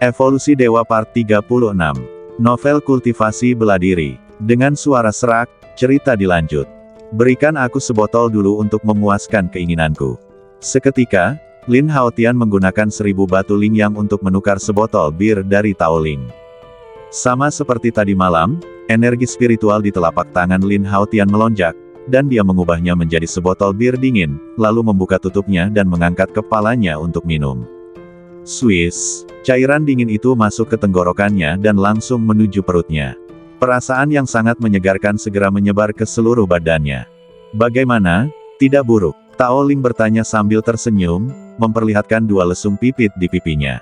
Evolusi Dewa Part 36. Novel Kultivasi Bela Diri. Dengan suara serak, cerita dilanjut. Berikan aku sebotol dulu untuk memuaskan keinginanku. Seketika, Lin Haotian menggunakan 1000 batu Lingyang untuk menukar sebotol bir dari Tao Ling. Sama seperti tadi malam, energi spiritual di telapak tangan Lin Haotian melonjak, dan dia mengubahnya menjadi sebotol bir dingin, lalu membuka tutupnya dan mengangkat kepalanya untuk minum. Swiss, cairan dingin itu masuk ke tenggorokannya dan langsung menuju perutnya. Perasaan yang sangat menyegarkan segera menyebar ke seluruh badannya. Bagaimana? Tidak buruk? Tao Ling bertanya sambil tersenyum, memperlihatkan 2 lesung pipit di pipinya.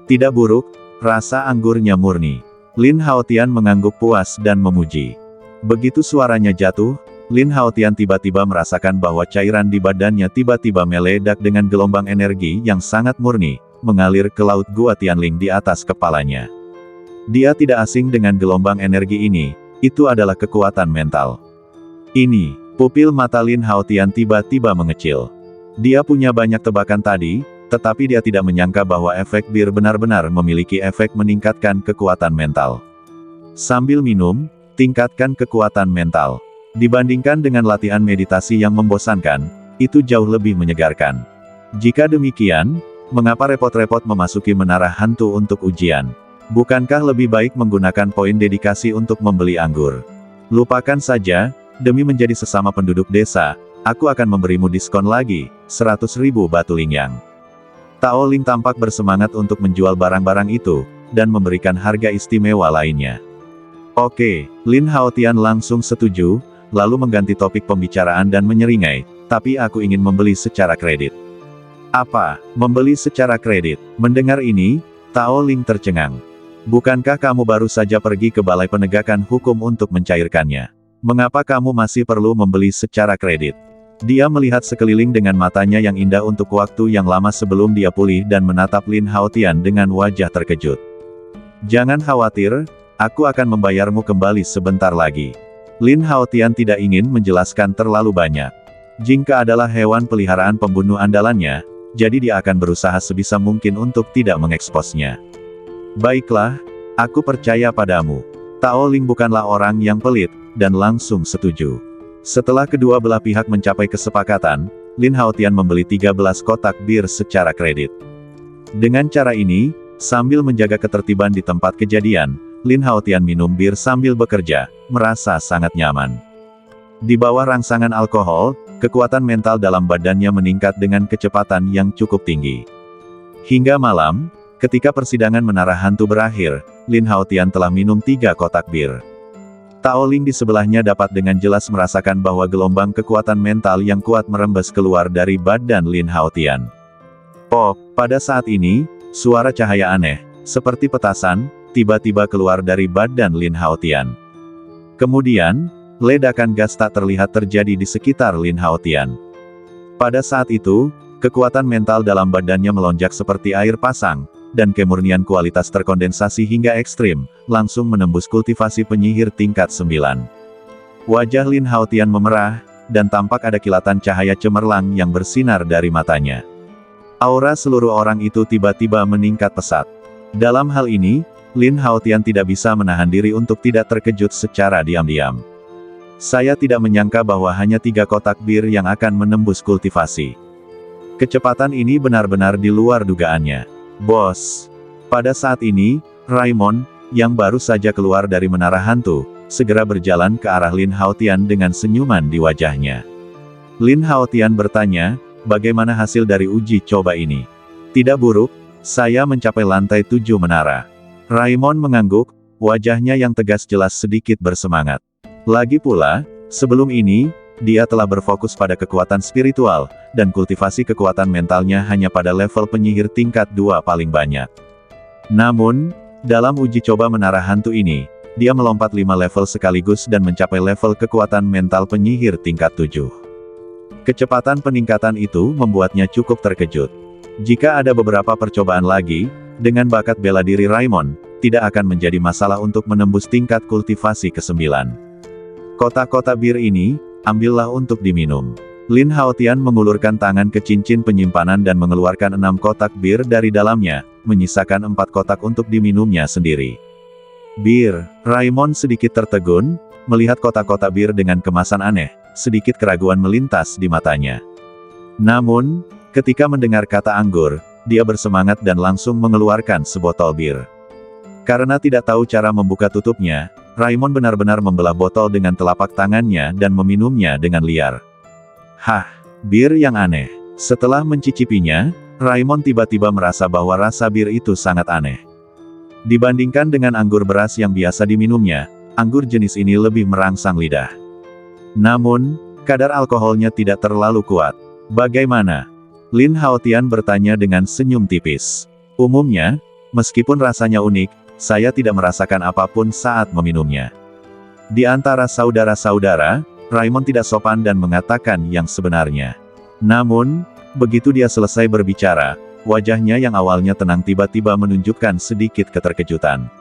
Tidak buruk, rasa anggurnya murni. Lin Haotian mengangguk puas dan memuji. Begitu suaranya jatuh, Lin Haotian tiba-tiba merasakan bahwa cairan di badannya tiba-tiba meledak dengan gelombang energi yang sangat murni, mengalir ke laut Gua Tianling di atas kepalanya. Dia tidak asing dengan gelombang energi ini, itu adalah kekuatan mental. Ini, pupil mata Lin Haotian tiba-tiba mengecil. Dia punya banyak tebakan tadi, tetapi dia tidak menyangka bahwa efek bir benar-benar memiliki efek meningkatkan kekuatan mental. Sambil minum, tingkatkan kekuatan mental. Dibandingkan dengan latihan meditasi yang membosankan, itu jauh lebih menyegarkan. Jika demikian, mengapa repot-repot memasuki menara hantu untuk ujian? Bukankah lebih baik menggunakan poin dedikasi untuk membeli anggur? Lupakan saja, demi menjadi sesama penduduk desa, aku akan memberimu diskon lagi, 100.000 batu Lingyang. Tao Ling tampak bersemangat untuk menjual barang-barang itu, dan memberikan harga istimewa lainnya. Oke, Lin Haotian langsung setuju, lalu mengganti topik pembicaraan dan menyeringai, tapi aku ingin membeli secara kredit. Apa? Membeli secara kredit? Mendengar ini, Tao Ling tercengang. Bukankah kamu baru saja pergi ke Balai Penegakan Hukum untuk mencairkannya? Mengapa kamu masih perlu membeli secara kredit? Dia melihat sekeliling dengan matanya yang indah untuk waktu yang lama sebelum dia pulih dan menatap Lin Haotian dengan wajah terkejut. Jangan khawatir, aku akan membayarmu kembali sebentar lagi. Lin Haotian tidak ingin menjelaskan terlalu banyak. Jingka adalah hewan peliharaan pembunuh andalannya, jadi dia akan berusaha sebisa mungkin untuk tidak mengeksposnya. Baiklah, aku percaya padamu. Tao Ling bukanlah orang yang pelit, dan langsung setuju. Setelah kedua belah pihak mencapai kesepakatan, Lin Haotian membeli 13 kotak bir secara kredit. Dengan cara ini, sambil menjaga ketertiban di tempat kejadian, Lin Haotian minum bir sambil bekerja, merasa sangat nyaman. Di bawah rangsangan alkohol, kekuatan mental dalam badannya meningkat dengan kecepatan yang cukup tinggi. Hingga malam, ketika persidangan menara hantu berakhir, Lin Haotian telah minum 3 kotak bir. Tao Ling di sebelahnya dapat dengan jelas merasakan bahwa gelombang kekuatan mental yang kuat merembes keluar dari badan Lin Haotian. Oh, pada saat ini, suara cahaya aneh, seperti petasan, tiba-tiba keluar dari badan Lin Haotian. Kemudian, ledakan gas tak terlihat terjadi di sekitar Lin Haotian. Pada saat itu, kekuatan mental dalam badannya melonjak seperti air pasang, dan kemurnian kualitas terkondensasi hingga ekstrim, langsung menembus kultivasi penyihir tingkat 9. Wajah Lin Haotian memerah, dan tampak ada kilatan cahaya cemerlang yang bersinar dari matanya. Aura seluruh orang itu tiba-tiba meningkat pesat. Dalam hal ini, Lin Haotian tidak bisa menahan diri untuk tidak terkejut secara diam-diam. Saya tidak menyangka bahwa hanya 3 kotak bir yang akan menembus kultivasi. Kecepatan ini benar-benar di luar dugaannya. Bos. Pada saat ini, Raimon, yang baru saja keluar dari menara hantu, segera berjalan ke arah Lin Haotian dengan senyuman di wajahnya. Lin Haotian bertanya, bagaimana hasil dari uji coba ini? Tidak buruk, saya mencapai lantai 7 menara. Raimon mengangguk, wajahnya yang tegas jelas sedikit bersemangat. Lagi pula, sebelum ini, dia telah berfokus pada kekuatan spiritual, dan kultivasi kekuatan mentalnya hanya pada level penyihir tingkat 2 paling banyak. Namun, dalam uji coba menara hantu ini, dia melompat 5 level sekaligus dan mencapai level kekuatan mental penyihir tingkat 7. Kecepatan peningkatan itu membuatnya cukup terkejut. Jika ada beberapa percobaan lagi, dengan bakat bela diri Raimon, tidak akan menjadi masalah untuk menembus tingkat kultivasi ke-9. Kotak-kotak bir ini, ambillah untuk diminum. Lin Haotian mengulurkan tangan ke cincin penyimpanan dan mengeluarkan 6 kotak bir dari dalamnya, menyisakan 4 kotak untuk diminumnya sendiri. Bir, Raimon sedikit tertegun, melihat kotak-kotak bir dengan kemasan aneh, sedikit keraguan melintas di matanya. Namun, ketika mendengar kata anggur, dia bersemangat dan langsung mengeluarkan sebotol bir. Karena tidak tahu cara membuka tutupnya, Raimon benar-benar membelah botol dengan telapak tangannya dan meminumnya dengan liar. Hah, bir yang aneh. Setelah mencicipinya, Raimon tiba-tiba merasa bahwa rasa bir itu sangat aneh. Dibandingkan dengan anggur beras yang biasa diminumnya, anggur jenis ini lebih merangsang lidah. Namun, kadar alkoholnya tidak terlalu kuat. Bagaimana? Lin Haotian bertanya dengan senyum tipis. Umumnya, meskipun rasanya unik, saya tidak merasakan apapun saat meminumnya. Di antara saudara-saudara, Raimon tidak sopan dan mengatakan yang sebenarnya. Namun, begitu dia selesai berbicara, wajahnya yang awalnya tenang tiba-tiba menunjukkan sedikit keterkejutan.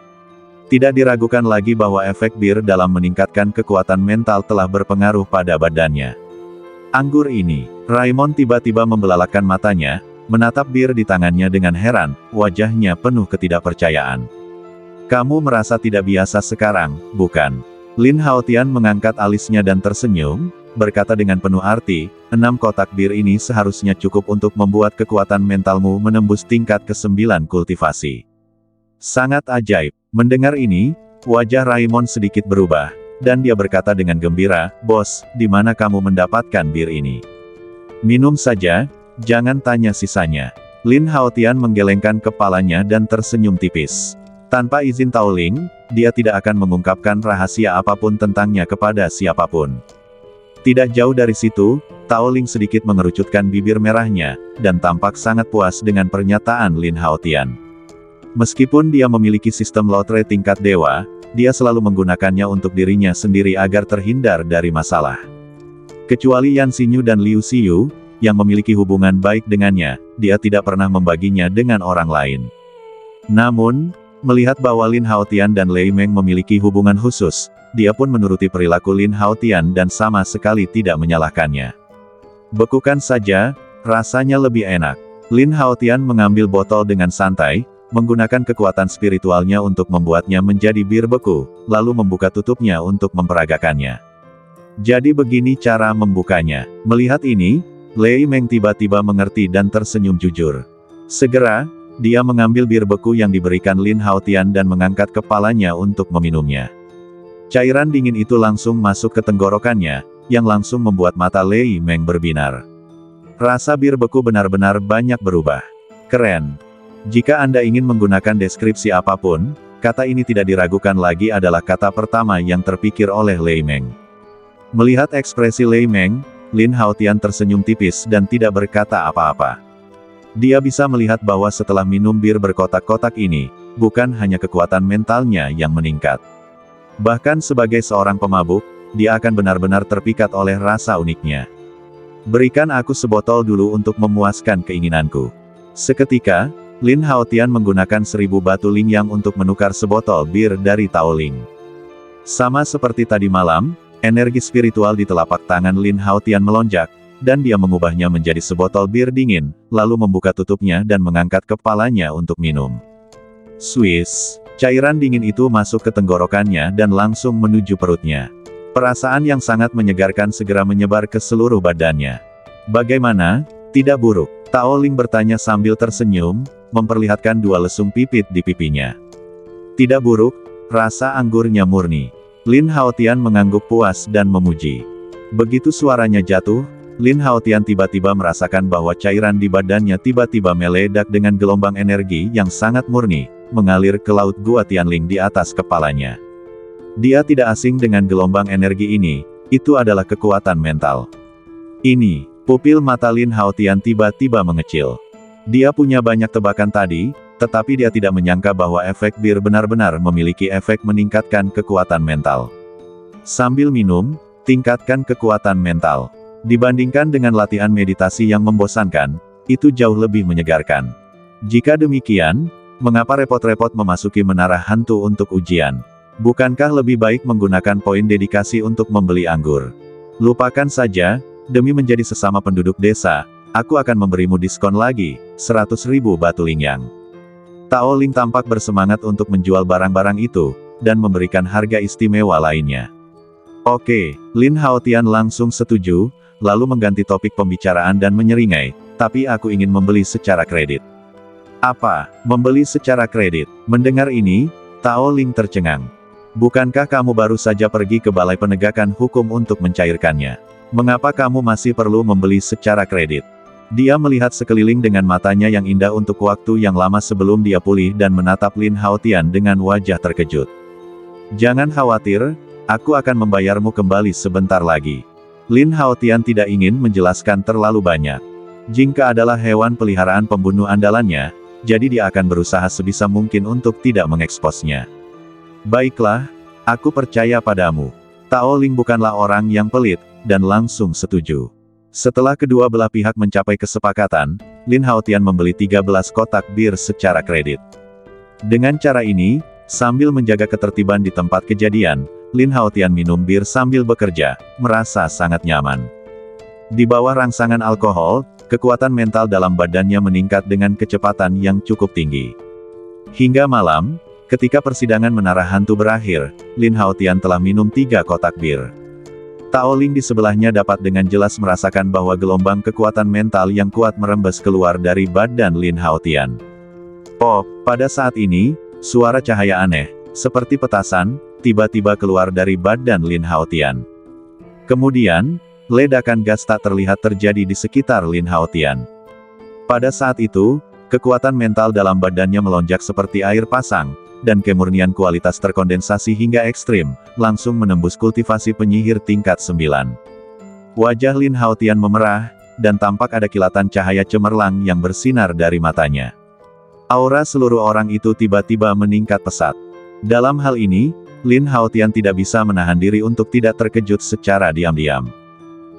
Tidak diragukan lagi bahwa efek bir dalam meningkatkan kekuatan mental telah berpengaruh pada badannya. Anggur ini, Raimon tiba-tiba membelalakan matanya, menatap bir di tangannya dengan heran, wajahnya penuh ketidakpercayaan. Kamu merasa tidak biasa sekarang, bukan? Lin Haotian mengangkat alisnya dan tersenyum, berkata dengan penuh arti, 6 kotak bir ini seharusnya cukup untuk membuat kekuatan mentalmu menembus tingkat ke-9 kultivasi. Sangat ajaib. Mendengar ini, wajah Raimon sedikit berubah, dan dia berkata dengan gembira, "Bos, di mana kamu mendapatkan bir ini? Minum saja, jangan tanya sisanya." Lin Haotian menggelengkan kepalanya dan tersenyum tipis. Tanpa izin Tao Ling, dia tidak akan mengungkapkan rahasia apapun tentangnya kepada siapapun. Tidak jauh dari situ, Tao Ling sedikit mengerucutkan bibir merahnya, dan tampak sangat puas dengan pernyataan Lin Haotian. Meskipun dia memiliki sistem lotre tingkat dewa, dia selalu menggunakannya untuk dirinya sendiri agar terhindar dari masalah. Kecuali Yan Xinyu dan Liu Xiyu, yang memiliki hubungan baik dengannya, dia tidak pernah membaginya dengan orang lain. Namun, melihat bahwa Lin Haotian dan Lei Meng memiliki hubungan khusus, dia pun menuruti perilaku Lin Haotian dan sama sekali tidak menyalahkannya. Bekukan saja, rasanya lebih enak. Lin Haotian mengambil botol dengan santai, menggunakan kekuatan spiritualnya untuk membuatnya menjadi bir beku, lalu membuka tutupnya untuk memperagakannya. Jadi begini cara membukanya. Melihat ini, Lei Meng tiba-tiba mengerti dan tersenyum jujur. Segera, dia mengambil bir beku yang diberikan Lin Haotian dan mengangkat kepalanya untuk meminumnya. Cairan dingin itu langsung masuk ke tenggorokannya, yang langsung membuat mata Lei Meng berbinar. Rasa bir beku benar-benar banyak berubah. Keren. Jika Anda ingin menggunakan deskripsi apapun, kata ini tidak diragukan lagi adalah kata pertama yang terpikir oleh Lei Meng. Melihat ekspresi Lei Meng, Lin Haotian tersenyum tipis dan tidak berkata apa-apa. Dia bisa melihat bahwa setelah minum bir berkotak-kotak ini, bukan hanya kekuatan mentalnya yang meningkat. Bahkan sebagai seorang pemabuk, dia akan benar-benar terpikat oleh rasa uniknya. Berikan aku sebotol dulu untuk memuaskan keinginanku. Seketika, Lin Haotian menggunakan 1000 batu lingyang untuk menukar sebotol bir dari Tao Ling. Sama seperti tadi malam, energi spiritual di telapak tangan Lin Haotian melonjak, dan dia mengubahnya menjadi sebotol bir dingin, lalu membuka tutupnya dan mengangkat kepalanya untuk minum. Swiss, cairan dingin itu masuk ke tenggorokannya dan langsung menuju perutnya. Perasaan yang sangat menyegarkan segera menyebar ke seluruh badannya. Bagaimana? Tidak buruk? Tao Ling bertanya sambil tersenyum, memperlihatkan 2 lesung pipit di pipinya. Tidak buruk, rasa anggurnya murni. Lin Haotian mengangguk puas dan memuji. Begitu suaranya jatuh, Lin Haotian tiba-tiba merasakan bahwa cairan di badannya tiba-tiba meledak dengan gelombang energi yang sangat murni, mengalir ke laut Gua Tianling di atas kepalanya. Dia tidak asing dengan gelombang energi ini, itu adalah kekuatan mental. Ini, pupil mata Lin Haotian tiba-tiba mengecil. Dia punya banyak tebakan tadi, tetapi dia tidak menyangka bahwa efek bir benar-benar memiliki efek meningkatkan kekuatan mental. Sambil minum, tingkatkan kekuatan mental. Dibandingkan dengan latihan meditasi yang membosankan, itu jauh lebih menyegarkan. Jika demikian, mengapa repot-repot memasuki menara hantu untuk ujian? Bukankah lebih baik menggunakan poin dedikasi untuk membeli anggur? Lupakan saja, demi menjadi sesama penduduk desa, aku akan memberimu diskon lagi, 100.000 batu lingyang. Tao Ling tampak bersemangat untuk menjual barang-barang itu, dan memberikan harga istimewa lainnya. Oke, Lin Haotian langsung setuju, lalu mengganti topik pembicaraan dan menyeringai, tapi aku ingin membeli secara kredit. Apa? Membeli secara kredit? Mendengar ini, Tao Ling tercengang. Bukankah kamu baru saja pergi ke Balai Penegakan Hukum untuk mencairkannya? Mengapa kamu masih perlu membeli secara kredit? Dia melihat sekeliling dengan matanya yang indah untuk waktu yang lama sebelum dia pulih dan menatap Lin Haotian dengan wajah terkejut. Jangan khawatir, aku akan membayarmu kembali sebentar lagi. Lin Haotian tidak ingin menjelaskan terlalu banyak. Jingka adalah hewan peliharaan pembunuh andalannya, jadi dia akan berusaha sebisa mungkin untuk tidak mengeksposnya. Baiklah, aku percaya padamu. Tao Ling bukanlah orang yang pelit, dan langsung setuju. Setelah kedua belah pihak mencapai kesepakatan, Lin Haotian membeli 13 kotak bir secara kredit. Dengan cara ini, sambil menjaga ketertiban di tempat kejadian, Lin Haotian minum bir sambil bekerja, merasa sangat nyaman. Di bawah rangsangan alkohol, kekuatan mental dalam badannya meningkat dengan kecepatan yang cukup tinggi. Hingga malam, ketika persidangan menara hantu berakhir, Lin Haotian telah minum 3 kotak bir. Tao Ling di sebelahnya dapat dengan jelas merasakan bahwa gelombang kekuatan mental yang kuat merembes keluar dari badan Lin Haotian. Oh, pada saat ini, suara cahaya aneh, seperti petasan, tiba-tiba keluar dari badan Lin Haotian. Kemudian, ledakan gas tak terlihat terjadi di sekitar Lin Haotian. Pada saat itu, kekuatan mental dalam badannya melonjak seperti air pasang, dan kemurnian kualitas terkondensasi hingga ekstrim, langsung menembus kultivasi penyihir tingkat 9. Wajah Lin Haotian memerah, dan tampak ada kilatan cahaya cemerlang yang bersinar dari matanya. Aura seluruh orang itu tiba-tiba meningkat pesat. Dalam hal ini, Lin Haotian tidak bisa menahan diri untuk tidak terkejut secara diam-diam.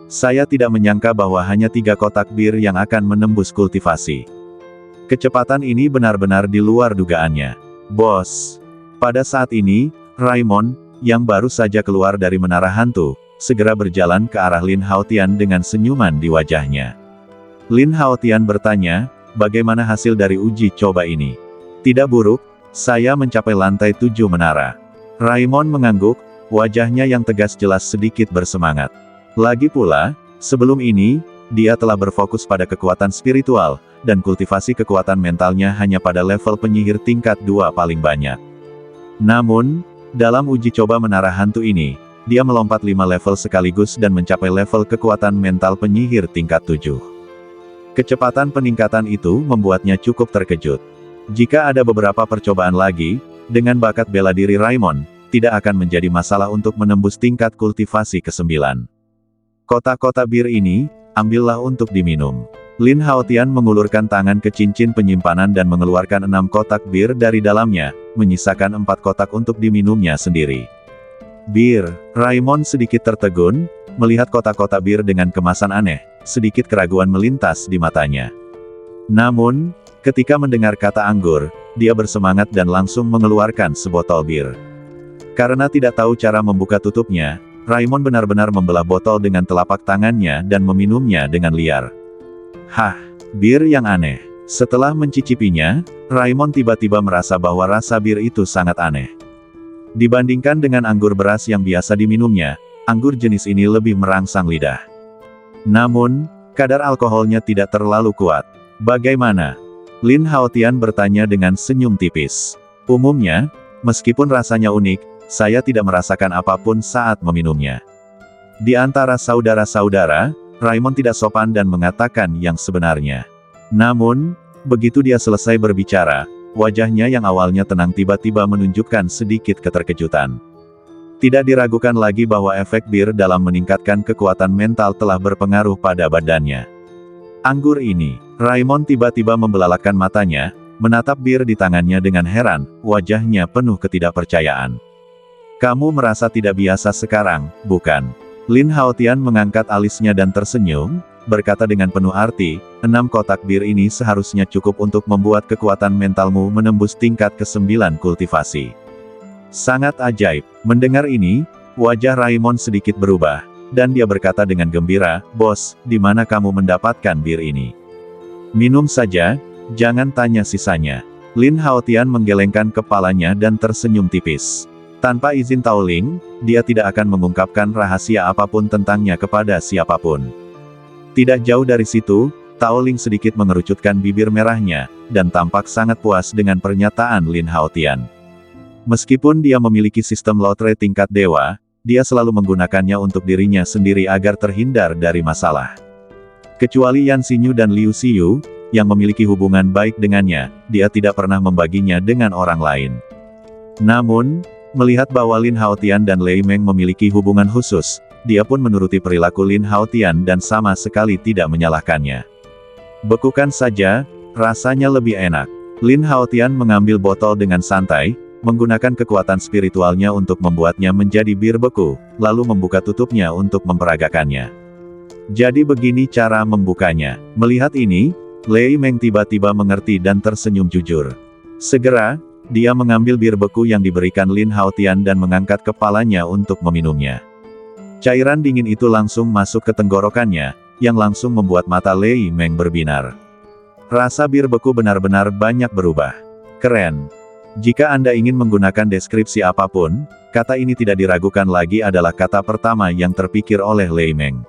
Saya tidak menyangka bahwa hanya 3 kotak bir yang akan menembus kultivasi. Kecepatan ini benar-benar di luar dugaannya. Bos. Pada saat ini, Raimon, yang baru saja keluar dari menara hantu, segera berjalan ke arah Lin Haotian dengan senyuman di wajahnya. Lin Haotian bertanya, bagaimana hasil dari uji coba ini? Tidak buruk, saya mencapai lantai 7 menara. Raimon mengangguk, wajahnya yang tegas jelas sedikit bersemangat. Lagi pula, sebelum ini, dia telah berfokus pada kekuatan spiritual, dan kultivasi kekuatan mentalnya hanya pada level penyihir tingkat 2 paling banyak. Namun, dalam uji coba menara hantu ini, dia melompat 5 level sekaligus dan mencapai level kekuatan mental penyihir tingkat 7. Kecepatan peningkatan itu membuatnya cukup terkejut. Jika ada beberapa percobaan lagi, dengan bakat bela diri Raimon, tidak akan menjadi masalah untuk menembus tingkat kultivasi ke-9. Kotak-kotak bir ini, ambillah untuk diminum. Lin Haotian mengulurkan tangan ke cincin penyimpanan dan mengeluarkan 6 kotak bir dari dalamnya, menyisakan 4 kotak untuk diminumnya sendiri. Bir, Raimon sedikit tertegun, melihat kotak-kotak bir dengan kemasan aneh, sedikit keraguan melintas di matanya. Namun, ketika mendengar kata anggur, dia bersemangat dan langsung mengeluarkan sebotol bir. Karena tidak tahu cara membuka tutupnya, Raimon benar-benar membelah botol dengan telapak tangannya dan meminumnya dengan liar. Hah, bir yang aneh. Setelah mencicipinya, Raimon tiba-tiba merasa bahwa rasa bir itu sangat aneh. Dibandingkan dengan anggur beras yang biasa diminumnya, anggur jenis ini lebih merangsang lidah. Namun, kadar alkoholnya tidak terlalu kuat. Bagaimana? Lin Haotian bertanya dengan senyum tipis. Umumnya, meskipun rasanya unik, saya tidak merasakan apapun saat meminumnya. Di antara saudara-saudara, Raimon tidak sopan dan mengatakan yang sebenarnya. Namun, begitu dia selesai berbicara, wajahnya yang awalnya tenang tiba-tiba menunjukkan sedikit keterkejutan. Tidak diragukan lagi bahwa efek bir dalam meningkatkan kekuatan mental telah berpengaruh pada badannya. Anggur ini, Raimon tiba-tiba membelalakkan matanya, menatap bir di tangannya dengan heran, wajahnya penuh ketidakpercayaan. Kamu merasa tidak biasa sekarang, bukan? Lin Haotian mengangkat alisnya dan tersenyum, berkata dengan penuh arti, 6 kotak bir ini seharusnya cukup untuk membuat kekuatan mentalmu menembus tingkat ke-9 kultivasi. Sangat ajaib. Mendengar ini, wajah Raimon sedikit berubah. dan dia berkata dengan gembira, "Bos, di mana kamu mendapatkan bir ini? Minum saja, jangan tanya sisanya." Lin Haotian menggelengkan kepalanya dan tersenyum tipis. Tanpa izin Tao Ling, dia tidak akan mengungkapkan rahasia apapun tentangnya kepada siapapun. Tidak jauh dari situ, Tao Ling sedikit mengerucutkan bibir merahnya, dan tampak sangat puas dengan pernyataan Lin Haotian. Meskipun dia memiliki sistem lotre tingkat dewa, dia selalu menggunakannya untuk dirinya sendiri agar terhindar dari masalah. Kecuali Yan Xinyu dan Liu Xiyu, yang memiliki hubungan baik dengannya, dia tidak pernah membaginya dengan orang lain. Namun, melihat bahwa Lin Haotian dan Lei Meng memiliki hubungan khusus, dia pun menuruti perilaku Lin Haotian dan sama sekali tidak menyalahkannya. Bekukan saja, rasanya lebih enak. Lin Haotian mengambil botol dengan santai, menggunakan kekuatan spiritualnya untuk membuatnya menjadi bir beku, lalu membuka tutupnya untuk memperagakannya. Jadi begini cara membukanya. Melihat ini, Lei Meng tiba-tiba mengerti dan tersenyum jujur. Segera, dia mengambil bir beku yang diberikan Lin Haotian dan mengangkat kepalanya untuk meminumnya. Cairan dingin itu langsung masuk ke tenggorokannya, yang langsung membuat mata Lei Meng berbinar. Rasa bir beku benar-benar banyak berubah. Keren. Jika Anda ingin menggunakan deskripsi apapun, kata ini tidak diragukan lagi adalah kata pertama yang terpikir oleh Lei Meng.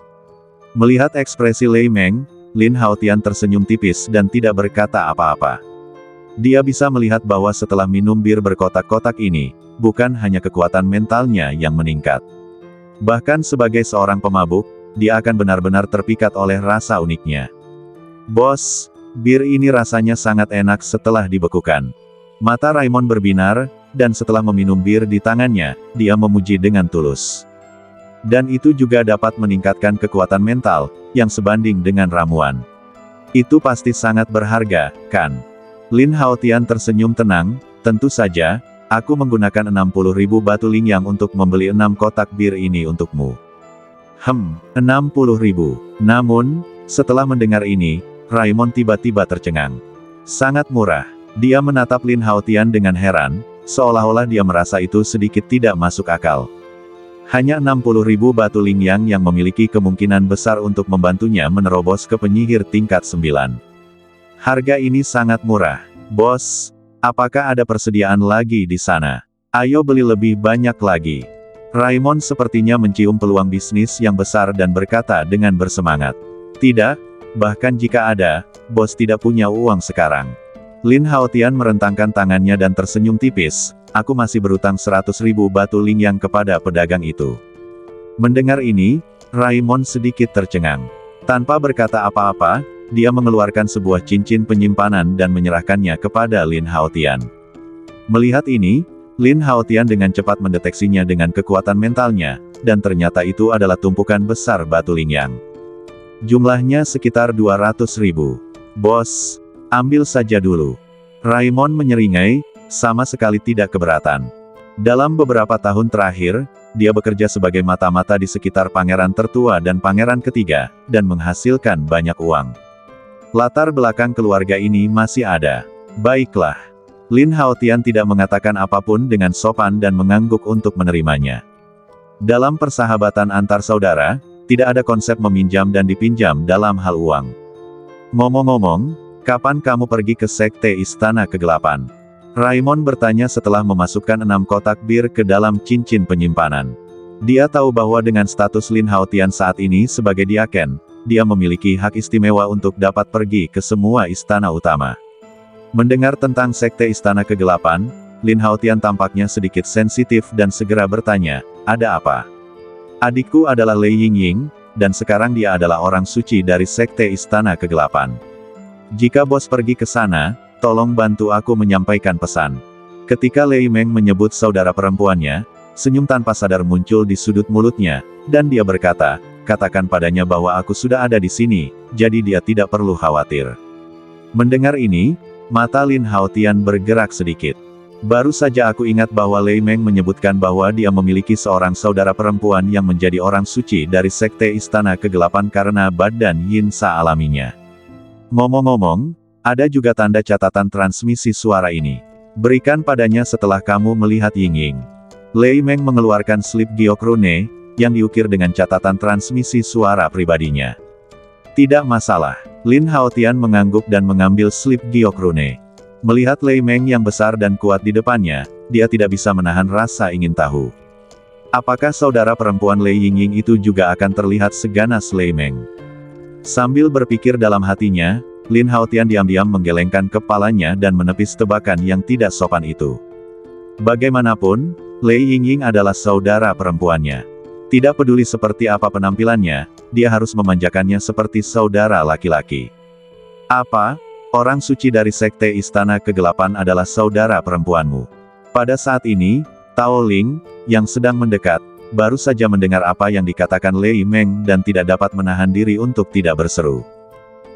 Melihat ekspresi Lei Meng, Lin Haotian tersenyum tipis dan tidak berkata apa-apa. Dia bisa melihat bahwa setelah minum bir berkotak-kotak ini, bukan hanya kekuatan mentalnya yang meningkat. Bahkan sebagai seorang pemabuk, dia akan benar-benar terpikat oleh rasa uniknya. "Bos, bir ini rasanya sangat enak setelah dibekukan." Mata Raimon berbinar, dan setelah meminum bir di tangannya, dia memuji dengan tulus. Dan itu juga dapat meningkatkan kekuatan mental, yang sebanding dengan ramuan. Itu pasti sangat berharga, kan? Lin Haotian tersenyum tenang, "Tentu saja, aku menggunakan 60.000 batu lingyang untuk membeli 6 kotak bir ini untukmu." 60.000. Namun, setelah mendengar ini, Raimon tiba-tiba tercengang. Sangat murah. Dia menatap Lin Haotian dengan heran, seolah-olah dia merasa itu sedikit tidak masuk akal. Hanya 60.000 batu lingyang yang memiliki kemungkinan besar untuk membantunya menerobos ke penyihir tingkat 9. Harga ini sangat murah. "Bos, apakah ada persediaan lagi di sana? Ayo beli lebih banyak lagi." Raimon sepertinya mencium peluang bisnis yang besar dan berkata dengan bersemangat. "Tidak, bahkan jika ada, bos tidak punya uang sekarang." Lin Haotian merentangkan tangannya dan tersenyum tipis, "Aku masih berutang 100.000 batu lingyang kepada pedagang itu." Mendengar ini, Raimon sedikit tercengang. Tanpa berkata apa-apa, dia mengeluarkan sebuah cincin penyimpanan dan menyerahkannya kepada Lin Haotian. Melihat ini, Lin Haotian dengan cepat mendeteksinya dengan kekuatan mentalnya, dan ternyata itu adalah tumpukan besar batu lingyang. Jumlahnya sekitar 200.000. "Bos, ambil saja dulu." Raimon menyeringai, sama sekali tidak keberatan. Dalam beberapa tahun terakhir, dia bekerja sebagai mata-mata di sekitar pangeran tertua dan pangeran ketiga, dan menghasilkan banyak uang. Latar belakang keluarga ini masih ada. Baiklah. Lin Haotian tidak mengatakan apapun dengan sopan dan mengangguk untuk menerimanya. Dalam persahabatan antar saudara, tidak ada konsep meminjam dan dipinjam dalam hal uang. "Ngomong-ngomong, kapan kamu pergi ke Sekte Istana Kegelapan?" Raimon bertanya setelah memasukkan 6 kotak bir ke dalam cincin penyimpanan. Dia tahu bahwa dengan status Lin Haotian saat ini sebagai diaken, dia memiliki hak istimewa untuk dapat pergi ke semua istana utama. Mendengar tentang Sekte Istana Kegelapan, Lin Haotian tampaknya sedikit sensitif dan segera bertanya, "Ada apa?" "Adikku adalah Lei Yingying, dan sekarang dia adalah orang suci dari Sekte Istana Kegelapan. Jika bos pergi ke sana, tolong bantu aku menyampaikan pesan." Ketika Lei Meng menyebut saudara perempuannya, senyum tanpa sadar muncul di sudut mulutnya, dan dia berkata, "Katakan padanya bahwa aku sudah ada di sini, jadi dia tidak perlu khawatir." Mendengar ini, mata Lin Haotian bergerak sedikit. Baru saja aku ingat bahwa Lei Meng menyebutkan bahwa dia memiliki seorang saudara perempuan yang menjadi orang suci dari Sekte Istana Kegelapan karena badan Yin Sa alaminya. Ngomong-ngomong, ada juga tanda catatan transmisi suara ini. Berikan padanya setelah kamu melihat Yingying. Lei Meng mengeluarkan slip giok rune, yang diukir dengan catatan transmisi suara pribadinya. Tidak masalah. Lin Haotian mengangguk dan mengambil slip giok rune. Melihat Lei Meng yang besar dan kuat di depannya, dia tidak bisa menahan rasa ingin tahu. Apakah saudara perempuan Lei Yingying itu juga akan terlihat seganas Lei Meng? Sambil berpikir dalam hatinya, Lin Haotian diam-diam menggelengkan kepalanya dan menepis tebakan yang tidak sopan itu. Bagaimanapun, Lei Yingying adalah saudara perempuannya. Tidak peduli seperti apa penampilannya, dia harus memanjakannya seperti saudara laki-laki. Apa? Orang suci dari Sekte Istana Kegelapan adalah saudara perempuanmu. Pada saat ini, Tao Ling, yang sedang mendekat, baru saja mendengar apa yang dikatakan Lei Meng dan tidak dapat menahan diri untuk tidak berseru.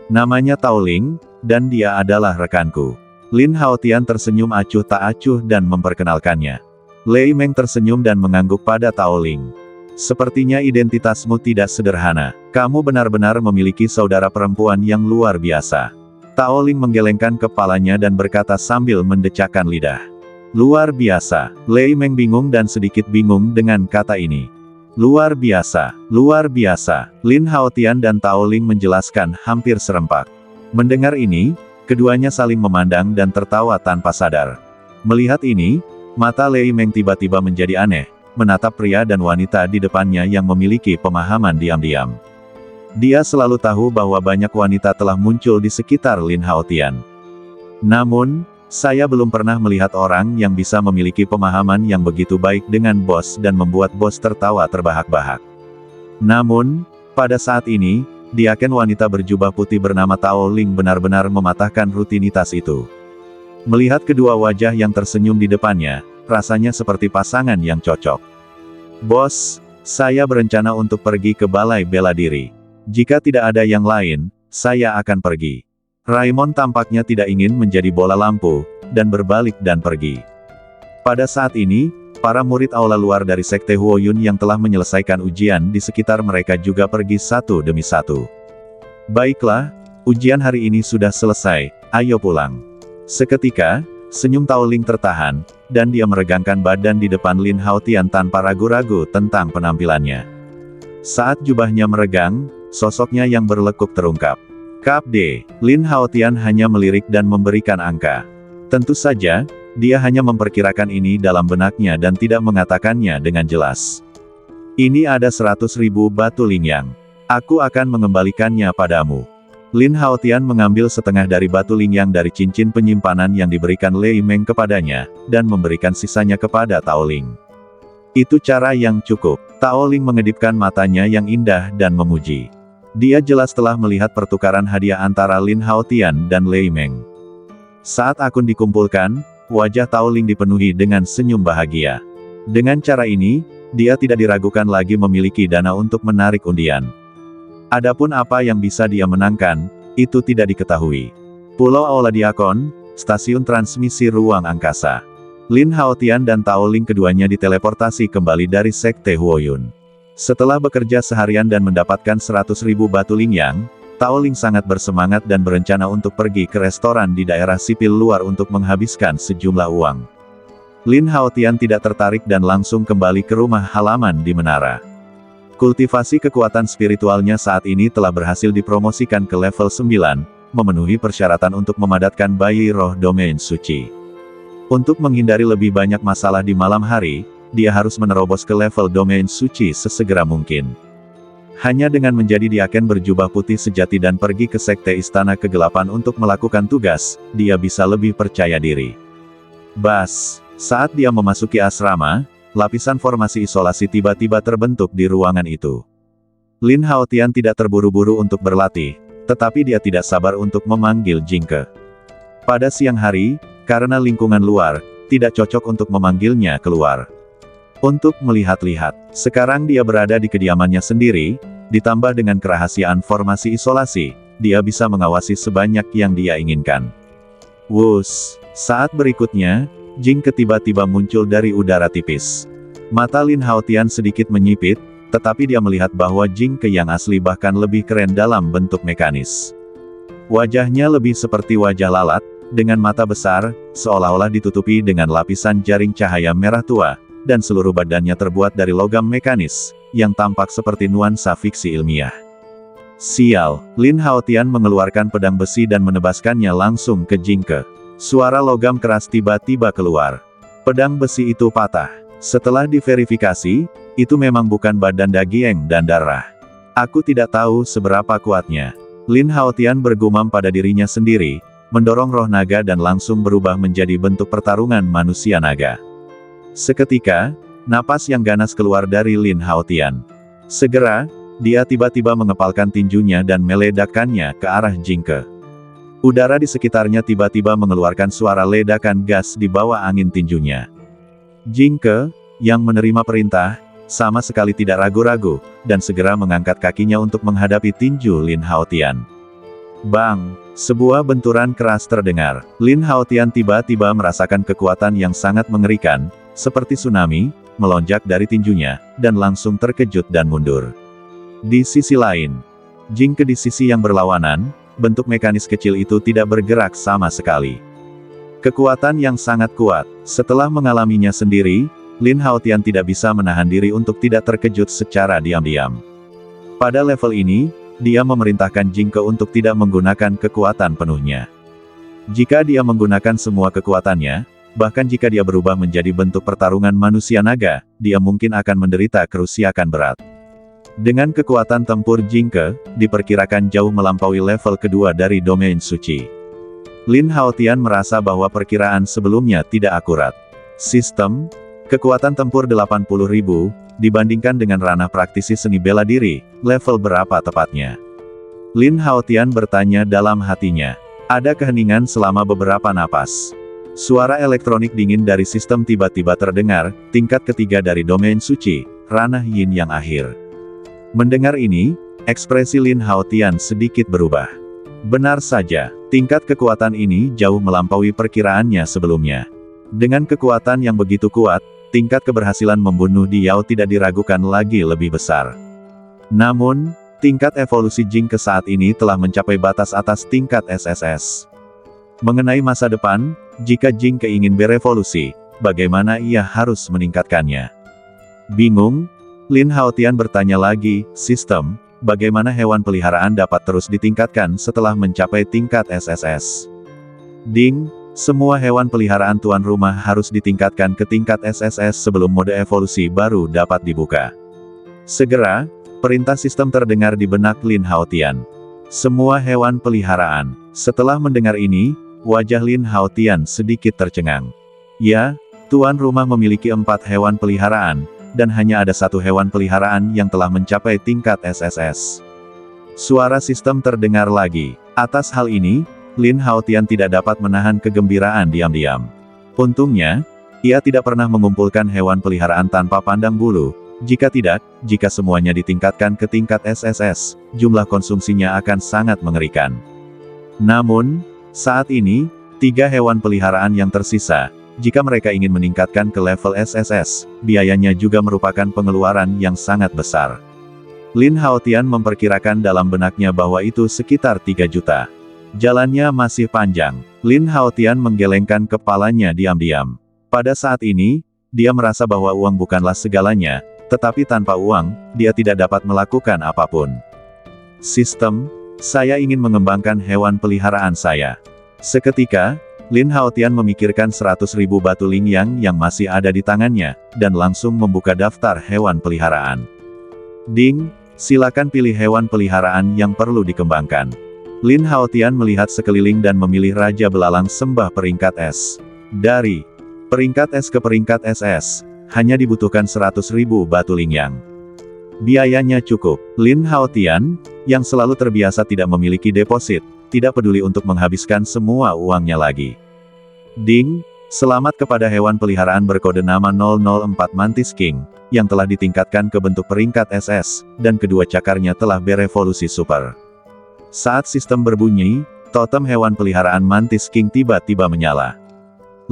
Namanya Tao Ling, dan dia adalah rekanku. Lin Haotian tersenyum acuh tak acuh dan memperkenalkannya. Lei Meng tersenyum dan mengangguk pada Tao Ling. Sepertinya identitasmu tidak sederhana. Kamu benar-benar memiliki saudara perempuan yang luar biasa. Tao Ling menggelengkan kepalanya dan berkata sambil mendecakkan lidah. Luar biasa. Lei Meng bingung dan sedikit bingung dengan kata ini. Luar biasa, luar biasa. Lin Haotian dan Tao Ling menjelaskan hampir serempak. Mendengar ini, keduanya saling memandang dan tertawa tanpa sadar. Melihat ini, mata Lei Meng tiba-tiba menjadi aneh, menatap pria dan wanita di depannya yang memiliki pemahaman diam-diam. Dia selalu tahu bahwa banyak wanita telah muncul di sekitar Lin Haotian. Namun, saya belum pernah melihat orang yang bisa memiliki pemahaman yang begitu baik dengan bos dan membuat bos tertawa terbahak-bahak. Namun, pada saat ini, diaken wanita berjubah putih bernama Tao Ling benar-benar mematahkan rutinitas itu. Melihat kedua wajah yang tersenyum di depannya, rasanya seperti pasangan yang cocok. Bos, saya berencana untuk pergi ke balai bela diri. Jika tidak ada yang lain, saya akan pergi. Raimon tampaknya tidak ingin menjadi bola lampu, dan berbalik dan pergi. Pada saat ini, para murid aula luar dari Sekte Huoyun yang telah menyelesaikan ujian di sekitar mereka juga pergi satu demi satu. Baiklah, ujian hari ini sudah selesai, ayo pulang. Seketika, senyum Tao Ling tertahan, dan dia meregangkan badan di depan Lin Haotian tanpa ragu-ragu tentang penampilannya. Saat jubahnya meregang, sosoknya yang berlekuk terungkap. Kap D. Lin Haotian hanya melirik dan memberikan angka. Tentu saja, dia hanya memperkirakan ini dalam benaknya dan tidak mengatakannya dengan jelas. Ini ada 100.000 batu lingyang. Aku akan mengembalikannya padamu. Lin Haotian mengambil setengah dari batu lingyang dari cincin penyimpanan yang diberikan Lei Meng kepadanya, dan memberikan sisanya kepada Tao Ling. Itu cara yang cukup. Tao Ling mengedipkan matanya yang indah dan memuji. Dia jelas telah melihat pertukaran hadiah antara Lin Haotian dan Lei Meng. Saat akun dikumpulkan, wajah Tao Ling dipenuhi dengan senyum bahagia. Dengan cara ini, dia tidak diragukan lagi memiliki dana untuk menarik undian. Adapun apa yang bisa dia menangkan, itu tidak diketahui. Pulau Aula Diakon, stasiun transmisi ruang angkasa. Lin Haotian dan Tao Ling keduanya diteleportasi kembali dari Sekte Huoyun. Setelah bekerja seharian dan mendapatkan 100.000 batu lingyang, Tao Ling sangat bersemangat dan berencana untuk pergi ke restoran di daerah sipil luar untuk menghabiskan sejumlah uang. Lin Haotian tidak tertarik dan langsung kembali ke rumah halaman di menara. Kultivasi kekuatan spiritualnya saat ini telah berhasil dipromosikan ke level 9, memenuhi persyaratan untuk memadatkan bayi roh domain suci. Untuk menghindari lebih banyak masalah di malam hari, dia harus menerobos ke level domain suci sesegera mungkin. Hanya dengan menjadi diaken berjubah putih sejati dan pergi ke Sekte Istana Kegelapan untuk melakukan tugas, dia bisa lebih percaya diri. Saat dia memasuki asrama, lapisan formasi isolasi tiba-tiba terbentuk di ruangan itu. Lin Haotian tidak terburu-buru untuk berlatih, tetapi dia tidak sabar untuk memanggil Jingke. Pada siang hari, karena lingkungan luar, tidak cocok untuk memanggilnya keluar. Untuk melihat-lihat, sekarang dia berada di kediamannya sendiri, ditambah dengan kerahasiaan formasi isolasi, dia bisa mengawasi sebanyak yang dia inginkan. Wush! Saat berikutnya, Jingke tiba-tiba muncul dari udara tipis. Mata Lin Haotian sedikit menyipit, tetapi dia melihat bahwa Jingke yang asli bahkan lebih keren dalam bentuk mekanis. Wajahnya lebih seperti wajah lalat, dengan mata besar, seolah-olah ditutupi dengan lapisan jaring cahaya merah tua, dan seluruh badannya terbuat dari logam mekanis, yang tampak seperti nuansa fiksi ilmiah. Sial, Lin Haotian mengeluarkan pedang besi dan menebaskannya langsung ke Jingke. Suara logam keras tiba-tiba keluar. Pedang besi itu patah. Setelah diverifikasi, itu memang bukan badan daging dan darah. Aku tidak tahu seberapa kuatnya. Lin Haotian bergumam pada dirinya sendiri, mendorong roh naga dan langsung berubah menjadi bentuk pertarungan manusia naga. Seketika, napas yang ganas keluar dari Lin Haotian. Segera, dia tiba-tiba mengepalkan tinjunya dan meledakkannya ke arah Jingke. Udara di sekitarnya tiba-tiba mengeluarkan suara ledakan gas di bawah angin tinjunya. Jingke, yang menerima perintah, sama sekali tidak ragu-ragu, dan segera mengangkat kakinya untuk menghadapi tinju Lin Haotian. Bang! Sebuah benturan keras terdengar. Lin Haotian tiba-tiba merasakan kekuatan yang sangat mengerikan, seperti tsunami, melonjak dari tinjunya, dan langsung terkejut dan mundur. Di sisi lain, Jingke di sisi yang berlawanan, bentuk mekanis kecil itu tidak bergerak sama sekali. Kekuatan yang sangat kuat. Setelah mengalaminya sendiri, Lin Haotian tidak bisa menahan diri untuk tidak terkejut secara diam-diam. Pada level ini, dia memerintahkan Jingke untuk tidak menggunakan kekuatan penuhnya. Jika dia menggunakan semua kekuatannya, bahkan jika dia berubah menjadi bentuk pertarungan manusia naga, dia mungkin akan menderita kerusakan berat. Dengan kekuatan tempur Jingke, diperkirakan jauh melampaui level kedua dari domain suci. Lin Haotian merasa bahwa perkiraan sebelumnya tidak akurat. Sistem, kekuatan tempur 80.000, dibandingkan dengan ranah praktisi seni bela diri, level berapa tepatnya? Lin Haotian bertanya dalam hatinya. Ada keheningan selama beberapa napas. Suara elektronik dingin dari sistem tiba-tiba terdengar, tingkat ketiga dari domain suci, ranah yin yang akhir. Mendengar ini, ekspresi Lin Haotian sedikit berubah. Benar saja, tingkat kekuatan ini jauh melampaui perkiraannya sebelumnya. Dengan kekuatan yang begitu kuat, tingkat keberhasilan membunuh Diao tidak diragukan lagi lebih besar. Namun, tingkat evolusi Jingke saat ini telah mencapai batas atas tingkat SSS. Mengenai masa depan, jika Jingke ingin berevolusi, bagaimana ia harus meningkatkannya? Bingung? Lin Haotian bertanya lagi, sistem, bagaimana hewan peliharaan dapat terus ditingkatkan setelah mencapai tingkat SSS? Ding, semua hewan peliharaan tuan rumah harus ditingkatkan ke tingkat SSS sebelum mode evolusi baru dapat dibuka. Segera, perintah sistem terdengar di benak Lin Haotian. Semua hewan peliharaan. Setelah mendengar ini, wajah Lin Haotian sedikit tercengang. Ya, tuan rumah memiliki 4 hewan peliharaan, dan hanya ada 1 hewan peliharaan yang telah mencapai tingkat SSS. Suara sistem terdengar lagi. Atas hal ini, Lin Haotian tidak dapat menahan kegembiraan diam-diam. Untungnya, ia tidak pernah mengumpulkan hewan peliharaan tanpa pandang bulu. Jika tidak, jika semuanya ditingkatkan ke tingkat SSS, jumlah konsumsinya akan sangat mengerikan. Namun, saat ini, 3 hewan peliharaan yang tersisa, jika mereka ingin meningkatkan ke level SSS, biayanya juga merupakan pengeluaran yang sangat besar. Lin Haotian memperkirakan dalam benaknya bahwa itu sekitar 3 juta. Jalannya masih panjang. Lin Haotian menggelengkan kepalanya diam-diam. Pada saat ini, dia merasa bahwa uang bukanlah segalanya, tetapi tanpa uang, dia tidak dapat melakukan apapun. Sistem, saya ingin mengembangkan hewan peliharaan saya. Seketika, Lin Haotian memikirkan 100.000 batu lingyang yang masih ada di tangannya, dan langsung membuka daftar hewan peliharaan. Ding, silakan pilih hewan peliharaan yang perlu dikembangkan. Lin Haotian melihat sekeliling dan memilih Raja Belalang Sembah peringkat S. Dari peringkat S ke peringkat SS, hanya dibutuhkan 100.000 batu lingyang. Biayanya cukup. Lin Haotian, yang selalu terbiasa tidak memiliki deposit, tidak peduli untuk menghabiskan semua uangnya lagi. Ding, selamat kepada hewan peliharaan berkode nama 004 Mantis King, yang telah ditingkatkan ke bentuk peringkat SS, dan kedua cakarnya telah berevolusi super. Saat sistem berbunyi, totem hewan peliharaan Mantis King tiba-tiba menyala.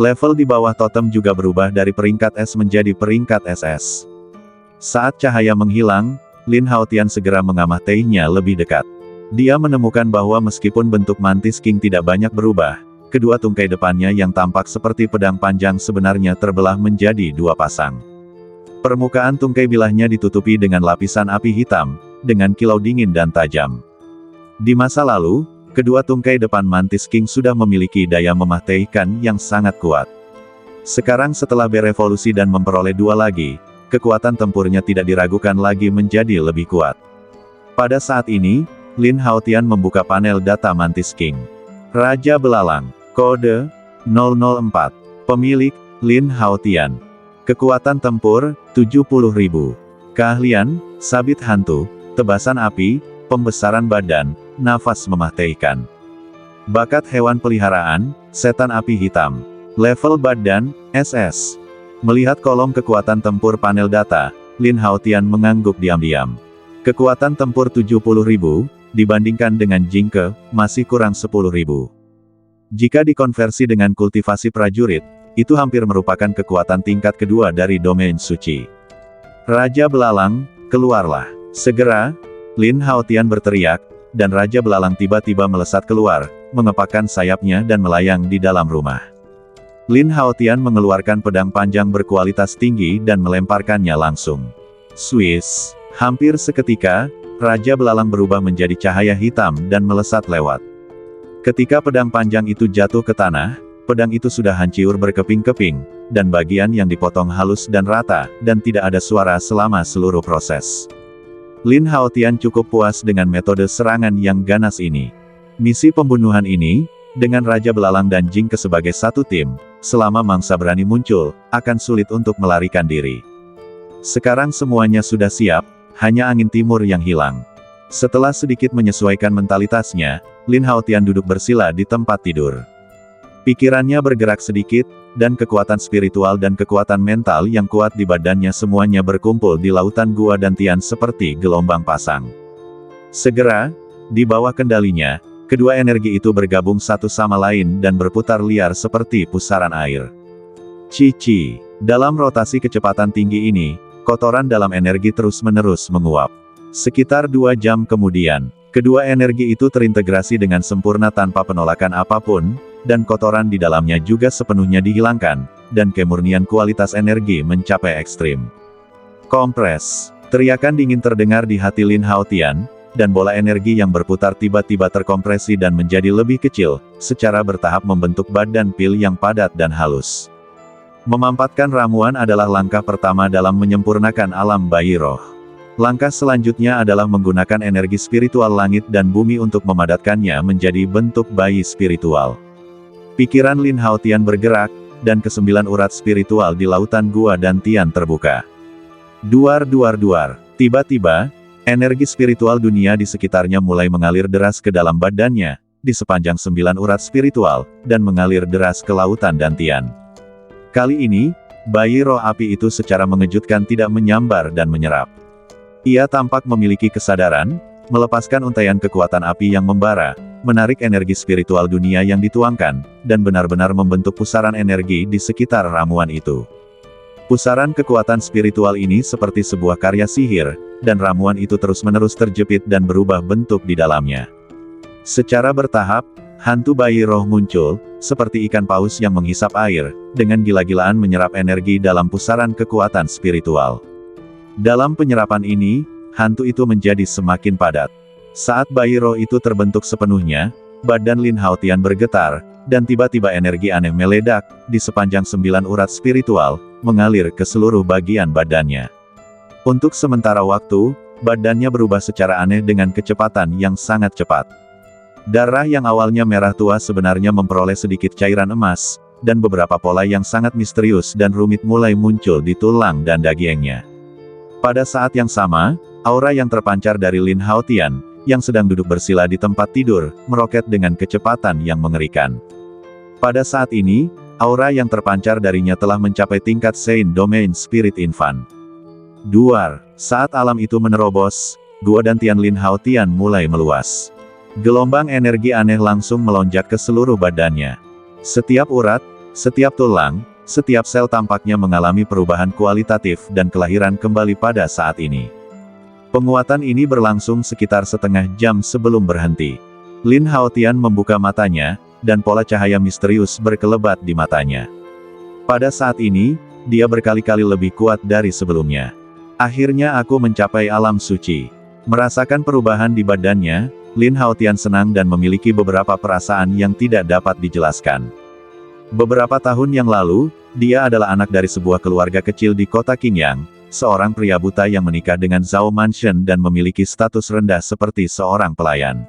Level di bawah totem juga berubah dari peringkat S menjadi peringkat SS. Saat cahaya menghilang, Lin Haotian segera mengamatinya lebih dekat. Dia menemukan bahwa meskipun bentuk Mantis King tidak banyak berubah, kedua tungkai depannya yang tampak seperti pedang panjang sebenarnya terbelah menjadi 2 pasang. Permukaan tungkai bilahnya ditutupi dengan lapisan api hitam, dengan kilau dingin dan tajam. Di masa lalu, kedua tungkai depan Mantis King sudah memiliki daya mematikan yang sangat kuat. Sekarang setelah berevolusi dan memperoleh dua lagi, kekuatan tempurnya tidak diragukan lagi menjadi lebih kuat. Pada saat ini, Lin Haotian membuka panel data Mantis King. Raja Belalang, kode 004, pemilik, Lin Haotian. Kekuatan tempur, 70.000. Keahlian, sabit hantu, tebasan api, pembesaran badan, nafas mematikan. Bakat hewan peliharaan, setan api hitam. Level badan, SS. Melihat kolom kekuatan tempur panel data, Lin Haotian mengangguk diam-diam. Kekuatan tempur 70.000, dibandingkan dengan Jingke, masih kurang 10.000. Jika dikonversi dengan kultivasi prajurit, itu hampir merupakan kekuatan tingkat kedua dari domain suci. Raja Belalang, keluarlah. Segera, Lin Haotian berteriak, dan Raja Belalang tiba-tiba melesat keluar, mengepakkan sayapnya dan melayang di dalam rumah. Lin Haotian mengeluarkan pedang panjang berkualitas tinggi dan melemparkannya langsung. Swiss, hampir seketika, Raja Belalang berubah menjadi cahaya hitam dan melesat lewat. Ketika pedang panjang itu jatuh ke tanah, pedang itu sudah hancur berkeping-keping, dan bagian yang dipotong halus dan rata, dan tidak ada suara selama seluruh proses. Lin Haotian cukup puas dengan metode serangan yang ganas ini. Misi pembunuhan ini, dengan Raja Belalang dan Jingke sebagai satu tim, selama mangsa berani muncul, akan sulit untuk melarikan diri. Sekarang semuanya sudah siap, hanya angin timur yang hilang. Setelah sedikit menyesuaikan mentalitasnya, Lin Haotian duduk bersila di tempat tidur. Pikirannya bergerak sedikit, dan kekuatan spiritual dan kekuatan mental yang kuat di badannya semuanya berkumpul di lautan gua Dantian seperti gelombang pasang. Segera, di bawah kendalinya, kedua energi itu bergabung satu sama lain dan berputar liar seperti pusaran air. Cici, dalam rotasi kecepatan tinggi ini, kotoran dalam energi terus-menerus menguap. Sekitar 2 jam kemudian, kedua energi itu terintegrasi dengan sempurna tanpa penolakan apapun, dan kotoran di dalamnya juga sepenuhnya dihilangkan, dan kemurnian kualitas energi mencapai ekstrim. Kompres, teriakan dingin terdengar di hati Lin Haotian, dan bola energi yang berputar tiba-tiba terkompresi dan menjadi lebih kecil, secara bertahap membentuk badan pil yang padat dan halus. Memampatkan ramuan adalah langkah pertama dalam menyempurnakan alam bayi roh. Langkah selanjutnya adalah menggunakan energi spiritual langit dan bumi untuk memadatkannya menjadi bentuk bayi spiritual. Pikiran Lin Haotian bergerak, dan ke-9 urat spiritual di lautan gua Dantian terbuka. Duar. Tiba-tiba, energi spiritual dunia di sekitarnya mulai mengalir deras ke dalam badannya, di sepanjang 9 urat spiritual, dan mengalir deras ke lautan Dantian. Kali ini, bayi roh api itu secara mengejutkan tidak menyambar dan menyerap. Ia tampak memiliki kesadaran, melepaskan untaian kekuatan api yang membara, menarik energi spiritual dunia yang dituangkan, dan benar-benar membentuk pusaran energi di sekitar ramuan itu. Pusaran kekuatan spiritual ini seperti sebuah karya sihir, dan ramuan itu terus-menerus terjepit dan berubah bentuk di dalamnya. Secara bertahap, hantu bayi roh muncul, seperti ikan paus yang menghisap air, dengan gila-gilaan menyerap energi dalam pusaran kekuatan spiritual. Dalam penyerapan ini, hantu itu menjadi semakin padat. Saat bayi roh itu terbentuk sepenuhnya, badan Lin Haotian bergetar, dan tiba-tiba energi aneh meledak, di sepanjang 9 urat spiritual, mengalir ke seluruh bagian badannya. Untuk sementara waktu, badannya berubah secara aneh dengan kecepatan yang sangat cepat. Darah yang awalnya merah tua sebenarnya memperoleh sedikit cairan emas, dan beberapa pola yang sangat misterius dan rumit mulai muncul di tulang dan dagingnya. Pada saat yang sama, aura yang terpancar dari Lin Haotian, yang sedang duduk bersila di tempat tidur, meroket dengan kecepatan yang mengerikan. Pada saat ini, aura yang terpancar darinya telah mencapai tingkat Saint Domain Spirit Infant. Duar, saat alam itu menerobos, gua Dantian Lin Haotian mulai meluas. Gelombang energi aneh langsung melonjak ke seluruh badannya. Setiap urat, setiap tulang, setiap sel tampaknya mengalami perubahan kualitatif dan kelahiran kembali pada saat ini. Penguatan ini berlangsung sekitar setengah jam sebelum berhenti. Lin Haotian membuka matanya, dan pola cahaya misterius berkelebat di matanya. Pada saat ini, dia berkali-kali lebih kuat dari sebelumnya. Akhirnya aku mencapai alam suci. Merasakan perubahan di badannya, Lin Haotian senang dan memiliki beberapa perasaan yang tidak dapat dijelaskan. Beberapa tahun yang lalu, dia adalah anak dari sebuah keluarga kecil di kota Qingyang, seorang pria buta yang menikah dengan Zhao Manshen dan memiliki status rendah seperti seorang pelayan.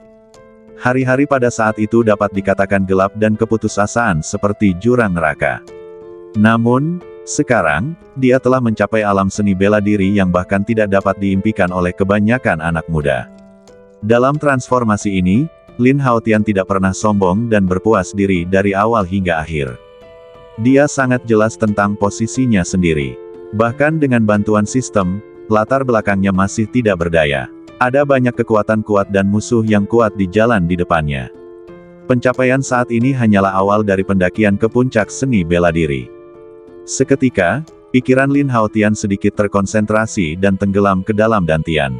Hari-hari pada saat itu dapat dikatakan gelap dan keputusasaan seperti jurang neraka. Namun, sekarang, dia telah mencapai alam seni bela diri yang bahkan tidak dapat diimpikan oleh kebanyakan anak muda. Dalam transformasi ini, Lin Haotian tidak pernah sombong dan berpuas diri dari awal hingga akhir. Dia sangat jelas tentang posisinya sendiri. Bahkan dengan bantuan sistem, latar belakangnya masih tidak berdaya. Ada banyak kekuatan kuat dan musuh yang kuat di jalan di depannya. Pencapaian saat ini hanyalah awal dari pendakian ke puncak seni bela diri. Seketika, pikiran Lin Haotian sedikit terkonsentrasi dan tenggelam ke dalam dantian.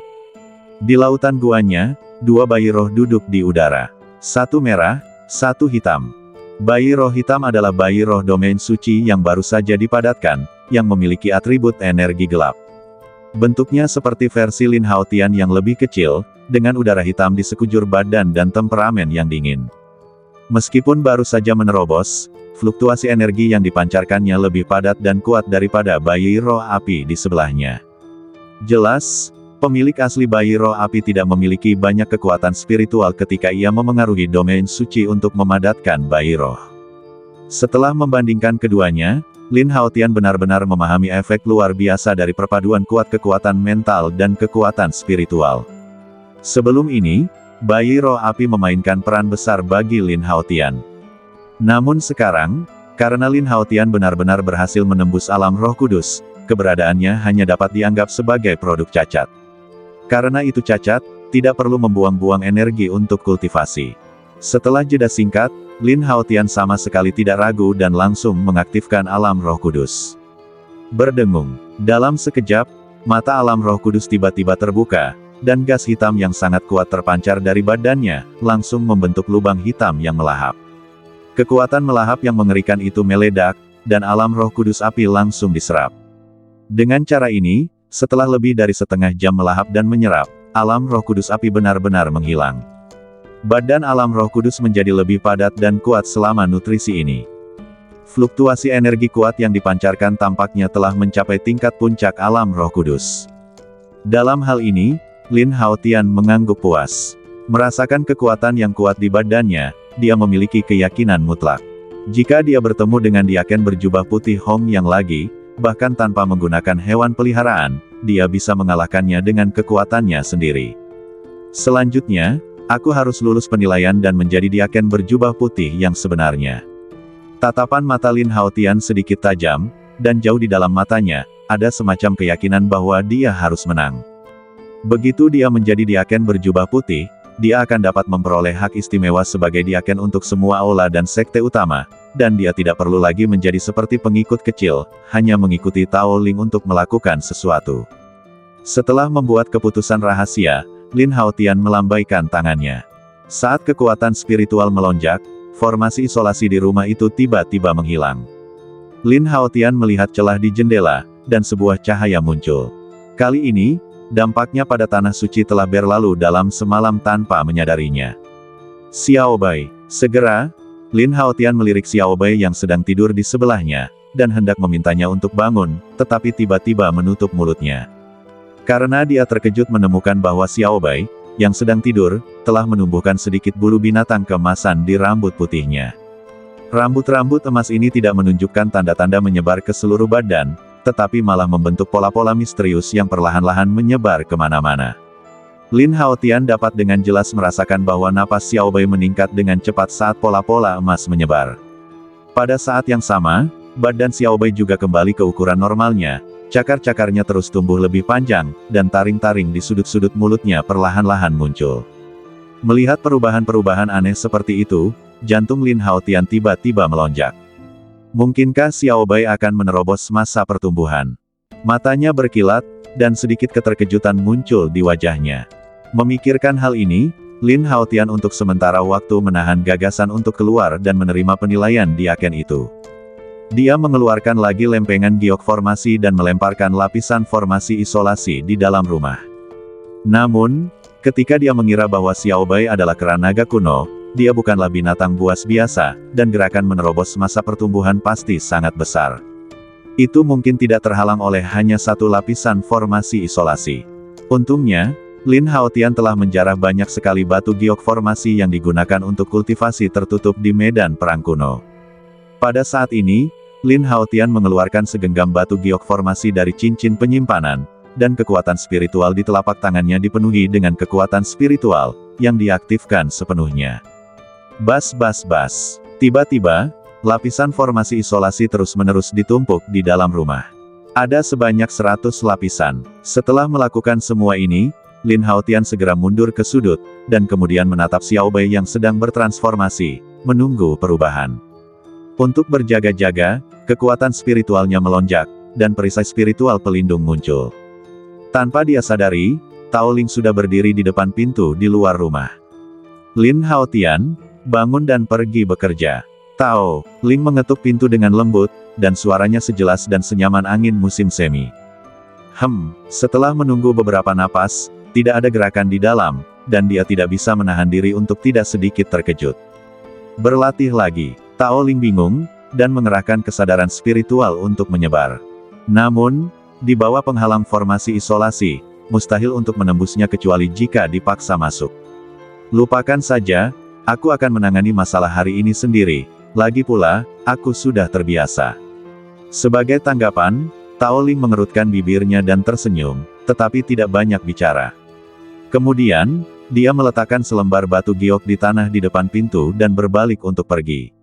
Di lautan guanya, dua bayi roh duduk di udara. Satu merah, satu hitam. Bayi roh hitam adalah bayi roh domain suci yang baru saja dipadatkan, yang memiliki atribut energi gelap. Bentuknya seperti versi Lin Haotian yang lebih kecil, dengan udara hitam di sekujur badan dan temperamen yang dingin. Meskipun baru saja menerobos, fluktuasi energi yang dipancarkannya lebih padat dan kuat daripada bayi roh api di sebelahnya. Jelas, pemilik asli bayi roh api tidak memiliki banyak kekuatan spiritual ketika ia memengaruhi domain suci untuk memadatkan bayi roh. Setelah membandingkan keduanya, Lin Haotian benar-benar memahami efek luar biasa dari perpaduan kuat kekuatan mental dan kekuatan spiritual. Sebelum ini, bayi roh api memainkan peran besar bagi Lin Haotian. Namun sekarang, karena Lin Haotian benar-benar berhasil menembus alam Roh Kudus, keberadaannya hanya dapat dianggap sebagai produk cacat. Karena itu cacat, tidak perlu membuang-buang energi untuk kultivasi. Setelah jeda singkat, Lin Haotian sama sekali tidak ragu dan langsung mengaktifkan alam Roh Kudus. Berdengung. Dalam sekejap, mata alam Roh Kudus tiba-tiba terbuka, dan gas hitam yang sangat kuat terpancar dari badannya, langsung membentuk lubang hitam yang melahap. Kekuatan melahap yang mengerikan itu meledak, dan alam Roh Kudus api langsung diserap. Dengan cara ini, setelah lebih dari setengah jam melahap dan menyerap, alam Roh Kudus api benar-benar menghilang. Badan alam Roh Kudus menjadi lebih padat dan kuat selama nutrisi ini. Fluktuasi energi kuat yang dipancarkan tampaknya telah mencapai tingkat puncak alam Roh Kudus. Dalam hal ini, Lin Haotian mengangguk puas. Merasakan kekuatan yang kuat di badannya, dia memiliki keyakinan mutlak. Jika dia bertemu dengan Diaken berjubah putih Hong yang lagi, bahkan tanpa menggunakan hewan peliharaan, dia bisa mengalahkannya dengan kekuatannya sendiri. Selanjutnya, aku harus lulus penilaian dan menjadi Diaken berjubah putih yang sebenarnya. Tatapan mata Lin Haotian sedikit tajam, dan jauh di dalam matanya, ada semacam keyakinan bahwa dia harus menang. Begitu dia menjadi Diaken berjubah putih, dia akan dapat memperoleh hak istimewa sebagai Diaken untuk semua aula dan sekte utama, dan dia tidak perlu lagi menjadi seperti pengikut kecil, hanya mengikuti Tao Ling untuk melakukan sesuatu. Setelah membuat keputusan rahasia, Lin Haotian melambaikan tangannya. Saat kekuatan spiritual melonjak, formasi isolasi di rumah itu tiba-tiba menghilang. Lin Haotian melihat celah di jendela, dan sebuah cahaya muncul. Kali ini, dampaknya pada tanah suci telah berlalu dalam semalam tanpa menyadarinya. Xiao Bai. Segera, Lin Haotian melirik Xiao Bai yang sedang tidur di sebelahnya, dan hendak memintanya untuk bangun, tetapi tiba-tiba menutup mulutnya. Karena dia terkejut menemukan bahwa Xiao Bai, yang sedang tidur, telah menumbuhkan sedikit bulu binatang keemasan di rambut putihnya. Rambut-rambut emas ini tidak menunjukkan tanda-tanda menyebar ke seluruh badan, tetapi malah membentuk pola-pola misterius yang perlahan-lahan menyebar kemana-mana. Lin Haotian dapat dengan jelas merasakan bahwa napas Xiao Bai meningkat dengan cepat saat pola-pola emas menyebar. Pada saat yang sama, badan Xiao Bai juga kembali ke ukuran normalnya. Cakar-cakarnya terus tumbuh lebih panjang, dan taring-taring di sudut-sudut mulutnya perlahan-lahan muncul. Melihat perubahan-perubahan aneh seperti itu, jantung Lin Haotian tiba-tiba melonjak. Mungkinkah Xiao Bai akan menerobos masa pertumbuhan? Matanya berkilat, dan sedikit keterkejutan muncul di wajahnya. Memikirkan hal ini, Lin Haotian untuk sementara waktu menahan gagasan untuk keluar dan menerima penilaian Diaken itu. Dia mengeluarkan lagi lempengan giok formasi dan melemparkan lapisan formasi isolasi di dalam rumah. Namun, ketika dia mengira bahwa Xiao Bai adalah kera naga kuno, dia bukanlah binatang buas biasa, dan gerakan menerobos masa pertumbuhan pasti sangat besar. Itu mungkin tidak terhalang oleh hanya satu lapisan formasi isolasi. Untungnya, Lin Haotian telah menjarah banyak sekali batu giok formasi yang digunakan untuk kultivasi tertutup di medan perang kuno. Pada saat ini, Lin Haotian mengeluarkan segenggam batu giok formasi dari cincin penyimpanan, dan kekuatan spiritual di telapak tangannya dipenuhi dengan kekuatan spiritual, yang diaktifkan sepenuhnya. Bas bas bas. Tiba-tiba, lapisan formasi isolasi terus-menerus ditumpuk di dalam rumah. Ada sebanyak 100 lapisan. Setelah melakukan semua ini, Lin Haotian segera mundur ke sudut, dan kemudian menatap Xiao Bai yang sedang bertransformasi, menunggu perubahan. Untuk berjaga-jaga, kekuatan spiritualnya melonjak, dan perisai spiritual pelindung muncul. Tanpa dia sadari, Tao Ling sudah berdiri di depan pintu di luar rumah. Lin Haotian, bangun dan pergi bekerja. Tao Ling mengetuk pintu dengan lembut, dan suaranya sejelas dan senyaman angin musim semi. Setelah menunggu beberapa napas, tidak ada gerakan di dalam, dan dia tidak bisa menahan diri untuk tidak sedikit terkejut. Berlatih lagi. Tao Ling bingung, dan mengerahkan kesadaran spiritual untuk menyebar. Namun, di bawah penghalang formasi isolasi, mustahil untuk menembusnya kecuali jika dipaksa masuk. Lupakan saja, aku akan menangani masalah hari ini sendiri, lagi pula, aku sudah terbiasa. Sebagai tanggapan, Tao Ling mengerutkan bibirnya dan tersenyum, tetapi tidak banyak bicara. Kemudian, dia meletakkan selembar batu giok di tanah di depan pintu dan berbalik untuk pergi.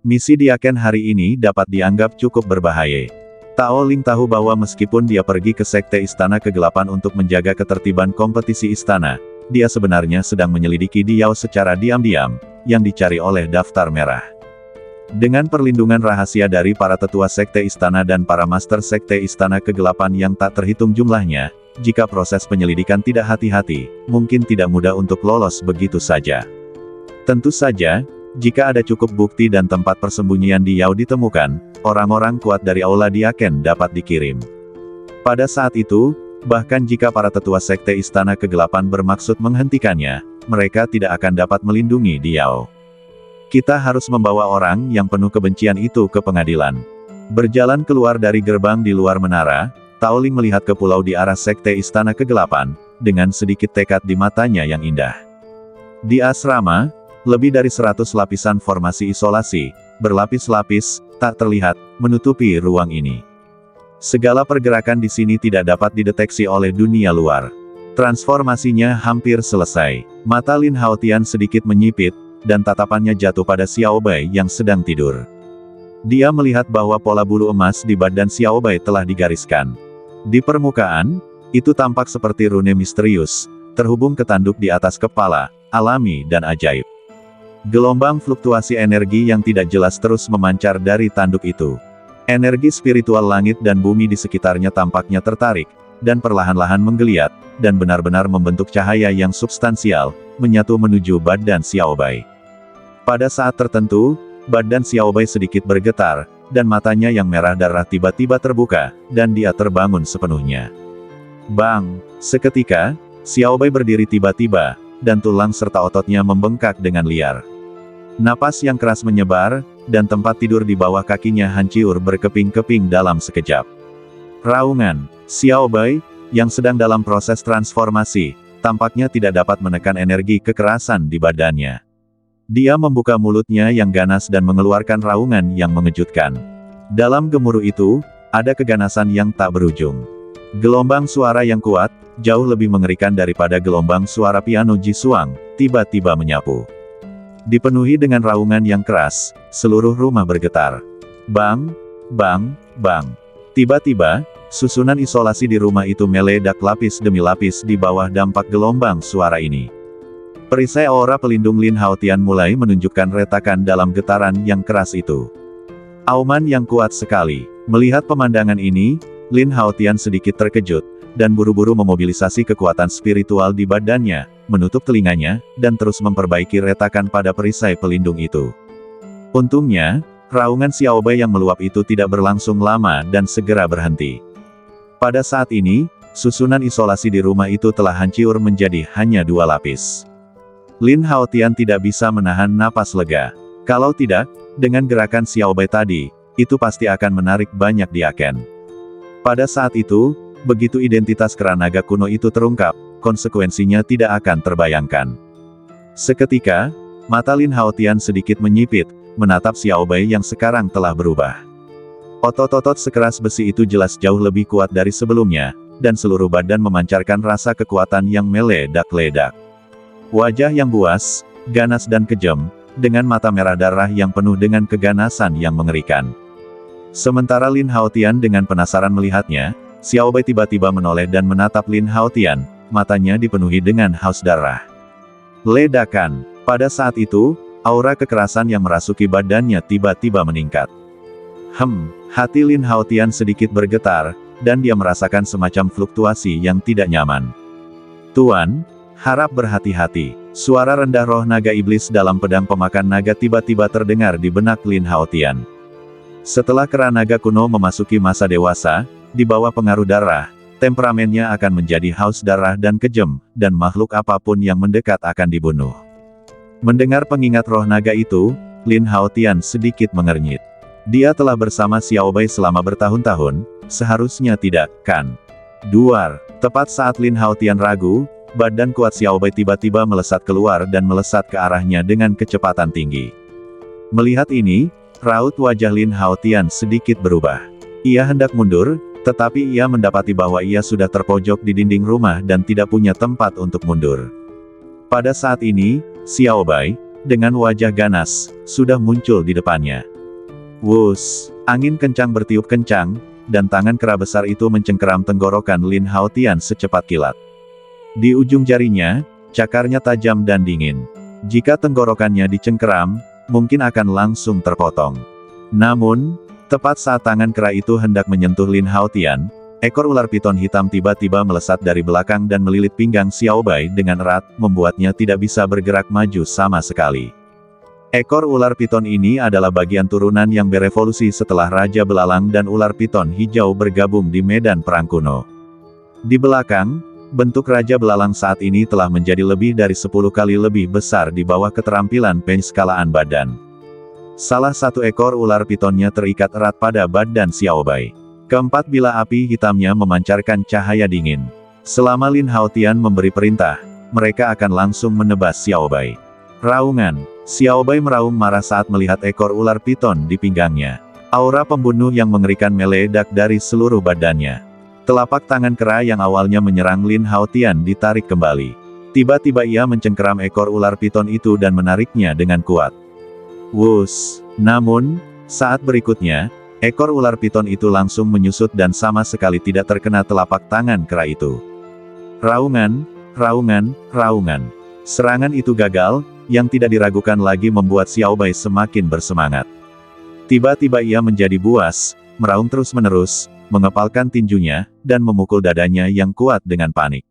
Misi Diaken hari ini dapat dianggap cukup berbahaya. Tao Ling tahu bahwa meskipun dia pergi ke Sekte Istana Kegelapan untuk menjaga ketertiban kompetisi istana, dia sebenarnya sedang menyelidiki Diao secara diam-diam, yang dicari oleh Daftar Merah. Dengan perlindungan rahasia dari para tetua Sekte Istana dan para Master Sekte Istana Kegelapan yang tak terhitung jumlahnya, jika proses penyelidikan tidak hati-hati, mungkin tidak mudah untuk lolos begitu saja. Tentu saja, jika ada cukup bukti dan tempat persembunyian Diao ditemukan, orang-orang kuat dari Aula Diaken dapat dikirim. Pada saat itu, bahkan jika para tetua Sekte Istana Kegelapan bermaksud menghentikannya, mereka tidak akan dapat melindungi Diao. Kita harus membawa orang yang penuh kebencian itu ke pengadilan. Berjalan keluar dari gerbang di luar menara, Tao Ling melihat ke pulau di arah Sekte Istana Kegelapan, dengan sedikit tekad di matanya yang indah. Di asrama, lebih dari 100 lapisan formasi isolasi, berlapis-lapis, tak terlihat, menutupi ruang ini. Segala pergerakan di sini tidak dapat dideteksi oleh dunia luar. Transformasinya hampir selesai. Mata Lin Haotian sedikit menyipit, dan tatapannya jatuh pada Xiao Bai yang sedang tidur. Dia melihat bahwa pola bulu emas di badan Xiao Bai telah digariskan. Di permukaan, itu tampak seperti rune misterius, terhubung ke tanduk di atas kepala, alami dan ajaib. Gelombang fluktuasi energi yang tidak jelas terus memancar dari tanduk itu. Energi spiritual langit dan bumi di sekitarnya tampaknya tertarik, dan perlahan-lahan menggeliat, dan benar-benar membentuk cahaya yang substansial, menyatu menuju badan Xiao Bai. Pada saat tertentu, badan Xiao Bai sedikit bergetar, dan matanya yang merah darah tiba-tiba terbuka, dan dia terbangun sepenuhnya. Bang! Seketika, Xiao Bai berdiri tiba-tiba, dan tulang serta ototnya membengkak dengan liar. Napas yang keras menyebar, dan tempat tidur di bawah kakinya hancur berkeping-keping dalam sekejap. Raungan. Xiao Bai, yang sedang dalam proses transformasi, tampaknya tidak dapat menekan energi kekerasan di badannya. Dia membuka mulutnya yang ganas dan mengeluarkan raungan yang mengejutkan. Dalam gemuruh itu, ada keganasan yang tak berujung. Gelombang suara yang kuat, jauh lebih mengerikan daripada gelombang suara piano Jisuang, tiba-tiba menyapu. Dipenuhi dengan raungan yang keras, seluruh rumah bergetar. Bang! Bang! Bang! Tiba-tiba, susunan isolasi di rumah itu meledak lapis demi lapis di bawah dampak gelombang suara ini. Perisai aura pelindung Lin Haotian mulai menunjukkan retakan dalam getaran yang keras itu. Auman yang kuat sekali. Melihat pemandangan ini, Lin Haotian sedikit terkejut, dan buru-buru memobilisasi kekuatan spiritual di badannya, menutup telinganya, dan terus memperbaiki retakan pada perisai pelindung itu. Untungnya, Raungan Xiaobai yang meluap itu tidak berlangsung lama dan segera berhenti. Pada saat ini, susunan isolasi di rumah itu telah hancur menjadi hanya 2 lapis. Lin Haotian tidak bisa menahan napas lega. Kalau tidak, dengan gerakan Xiaobai tadi, itu pasti akan menarik banyak diaken. Pada saat itu, begitu identitas kera naga kuno itu terungkap, konsekuensinya tidak akan terbayangkan. Seketika, mata Lin Haotian sedikit menyipit, menatap Xiaobai yang sekarang telah berubah. Otot-otot sekeras besi itu jelas jauh lebih kuat dari sebelumnya, dan seluruh badan memancarkan rasa kekuatan yang meledak-ledak. Wajah yang buas, ganas dan kejam, dengan mata merah darah yang penuh dengan keganasan yang mengerikan. Sementara Lin Haotian dengan penasaran melihatnya, Xiaobai tiba-tiba menoleh dan menatap Lin Haotian, matanya dipenuhi dengan haus darah. Ledakan. Pada saat itu, aura kekerasan yang merasuki badannya tiba-tiba meningkat. Hati Lin Haotian sedikit bergetar, dan dia merasakan semacam fluktuasi yang tidak nyaman. Tuan, harap berhati-hati. Suara rendah roh naga iblis dalam pedang pemakan naga tiba-tiba terdengar di benak Lin Haotian. Setelah kera naga kuno memasuki masa dewasa, di bawah pengaruh darah, temperamennya akan menjadi haus darah dan kejam, dan makhluk apapun yang mendekat akan dibunuh. Mendengar pengingat roh naga itu, Lin Haotian sedikit mengernyit. Dia telah bersama Xiaobai selama bertahun-tahun, seharusnya tidak, kan? Duar. Tepat saat Lin Haotian ragu, badan kuat Xiaobai tiba-tiba melesat keluar dan melesat ke arahnya dengan kecepatan tinggi. Melihat ini, raut wajah Lin Haotian sedikit berubah. Ia hendak mundur, tetapi ia mendapati bahwa ia sudah terpojok di dinding rumah dan tidak punya tempat untuk mundur. Pada saat ini, Xiaobai, dengan wajah ganas, sudah muncul di depannya. Wus, angin kencang bertiup kencang, dan tangan kera besar itu mencengkeram tenggorokan Lin Haotian secepat kilat. Di ujung jarinya, cakarnya tajam dan dingin. Jika tenggorokannya dicengkeram, mungkin akan langsung terpotong. Namun, tepat saat tangan kera itu hendak menyentuh Lin Haotian, ekor ular piton hitam tiba-tiba melesat dari belakang dan melilit pinggang Xiaobai dengan erat, membuatnya tidak bisa bergerak maju sama sekali. Ekor ular piton ini adalah bagian turunan yang berevolusi setelah Raja Belalang dan ular piton hijau bergabung di medan perang kuno. Di belakang, bentuk Raja Belalang saat ini telah menjadi lebih dari 10 kali lebih besar di bawah keterampilan penskalaan badan. Salah satu ekor ular pitonnya terikat erat pada badan Xiaobai. Keempat bilah api hitamnya memancarkan cahaya dingin. Selama Lin Haotian memberi perintah, mereka akan langsung menebas Xiaobai. Raungan. Xiaobai meraung marah saat melihat ekor ular piton di pinggangnya. Aura pembunuh yang mengerikan meledak dari seluruh badannya. Telapak tangan kera yang awalnya menyerang Lin Haotian ditarik kembali. Tiba-tiba ia mencengkeram ekor ular piton itu dan menariknya dengan kuat. Wus! Namun, saat berikutnya, ekor ular piton itu langsung menyusut dan sama sekali tidak terkena telapak tangan kera itu. Raungan, raungan, raungan. Serangan itu gagal, yang tidak diragukan lagi membuat Xiaobai semakin bersemangat. Tiba-tiba ia menjadi buas, meraung terus-menerus, mengepalkan tinjunya, dan memukul dadanya yang kuat dengan panik.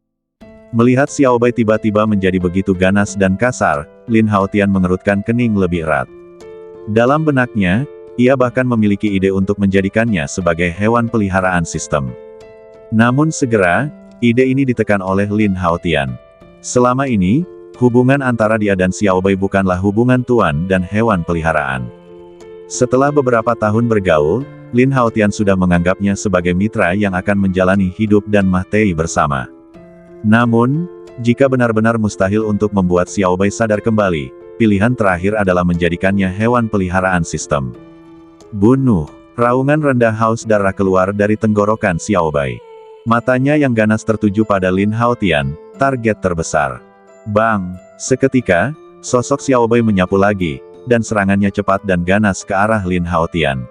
Melihat Xiaobai tiba-tiba menjadi begitu ganas dan kasar, Lin Haotian mengerutkan kening lebih erat. Dalam benaknya, ia bahkan memiliki ide untuk menjadikannya sebagai hewan peliharaan sistem. Namun segera, ide ini ditekan oleh Lin Haotian. Selama ini, hubungan antara dia dan Xiaobai bukanlah hubungan tuan dan hewan peliharaan. Setelah beberapa tahun bergaul, Lin Haotian sudah menganggapnya sebagai mitra yang akan menjalani hidup dan mati bersama. Namun, jika benar-benar mustahil untuk membuat Xiaobai sadar kembali, pilihan terakhir adalah menjadikannya hewan peliharaan sistem. Bunuh! Raungan rendah haus darah keluar dari tenggorokan Xiaobai. Matanya yang ganas tertuju pada Lin Haotian, target terbesar. Bang! Seketika, sosok Xiaobai menyapu lagi, dan serangannya cepat dan ganas ke arah Lin Haotian.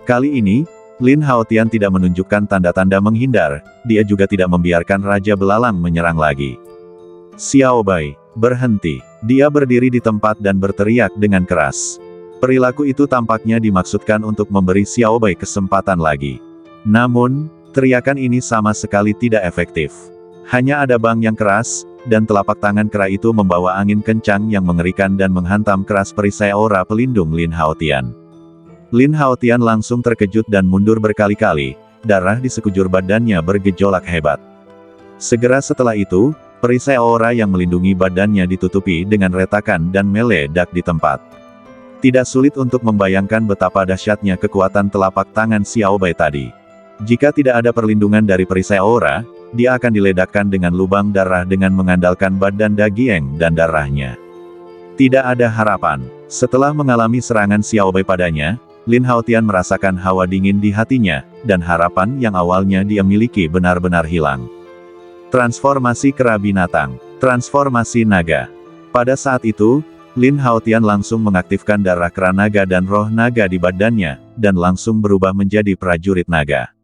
Kali ini, Lin Haotian tidak menunjukkan tanda-tanda menghindar, dia juga tidak membiarkan Raja Belalang menyerang lagi. Xiaobai, berhenti. Dia berdiri di tempat dan berteriak dengan keras. Perilaku itu tampaknya dimaksudkan untuk memberi Xiaobai kesempatan lagi. Namun, teriakan ini sama sekali tidak efektif. Hanya ada bang yang keras, dan telapak tangan kera itu membawa angin kencang yang mengerikan dan menghantam keras perisai aura pelindung Lin Haotian. Lin Haotian langsung terkejut dan mundur berkali-kali, darah di sekujur badannya bergejolak hebat. Segera setelah itu, perisai aura yang melindungi badannya ditutupi dengan retakan dan meledak di tempat. Tidak sulit untuk membayangkan betapa dahsyatnya kekuatan telapak tangan Xiao Bai tadi. Jika tidak ada perlindungan dari perisai aura, dia akan diledakkan dengan lubang darah dengan mengandalkan badan Dagieng dan darahnya. Tidak ada harapan. Setelah mengalami serangan Xiao Bai padanya, Lin Haotian merasakan hawa dingin di hatinya, dan harapan yang awalnya dia miliki benar-benar hilang. Transformasi kera binatang. Transformasi naga. Pada saat itu, Lin Haotian langsung mengaktifkan darah kera naga dan roh naga di badannya, dan langsung berubah menjadi prajurit naga.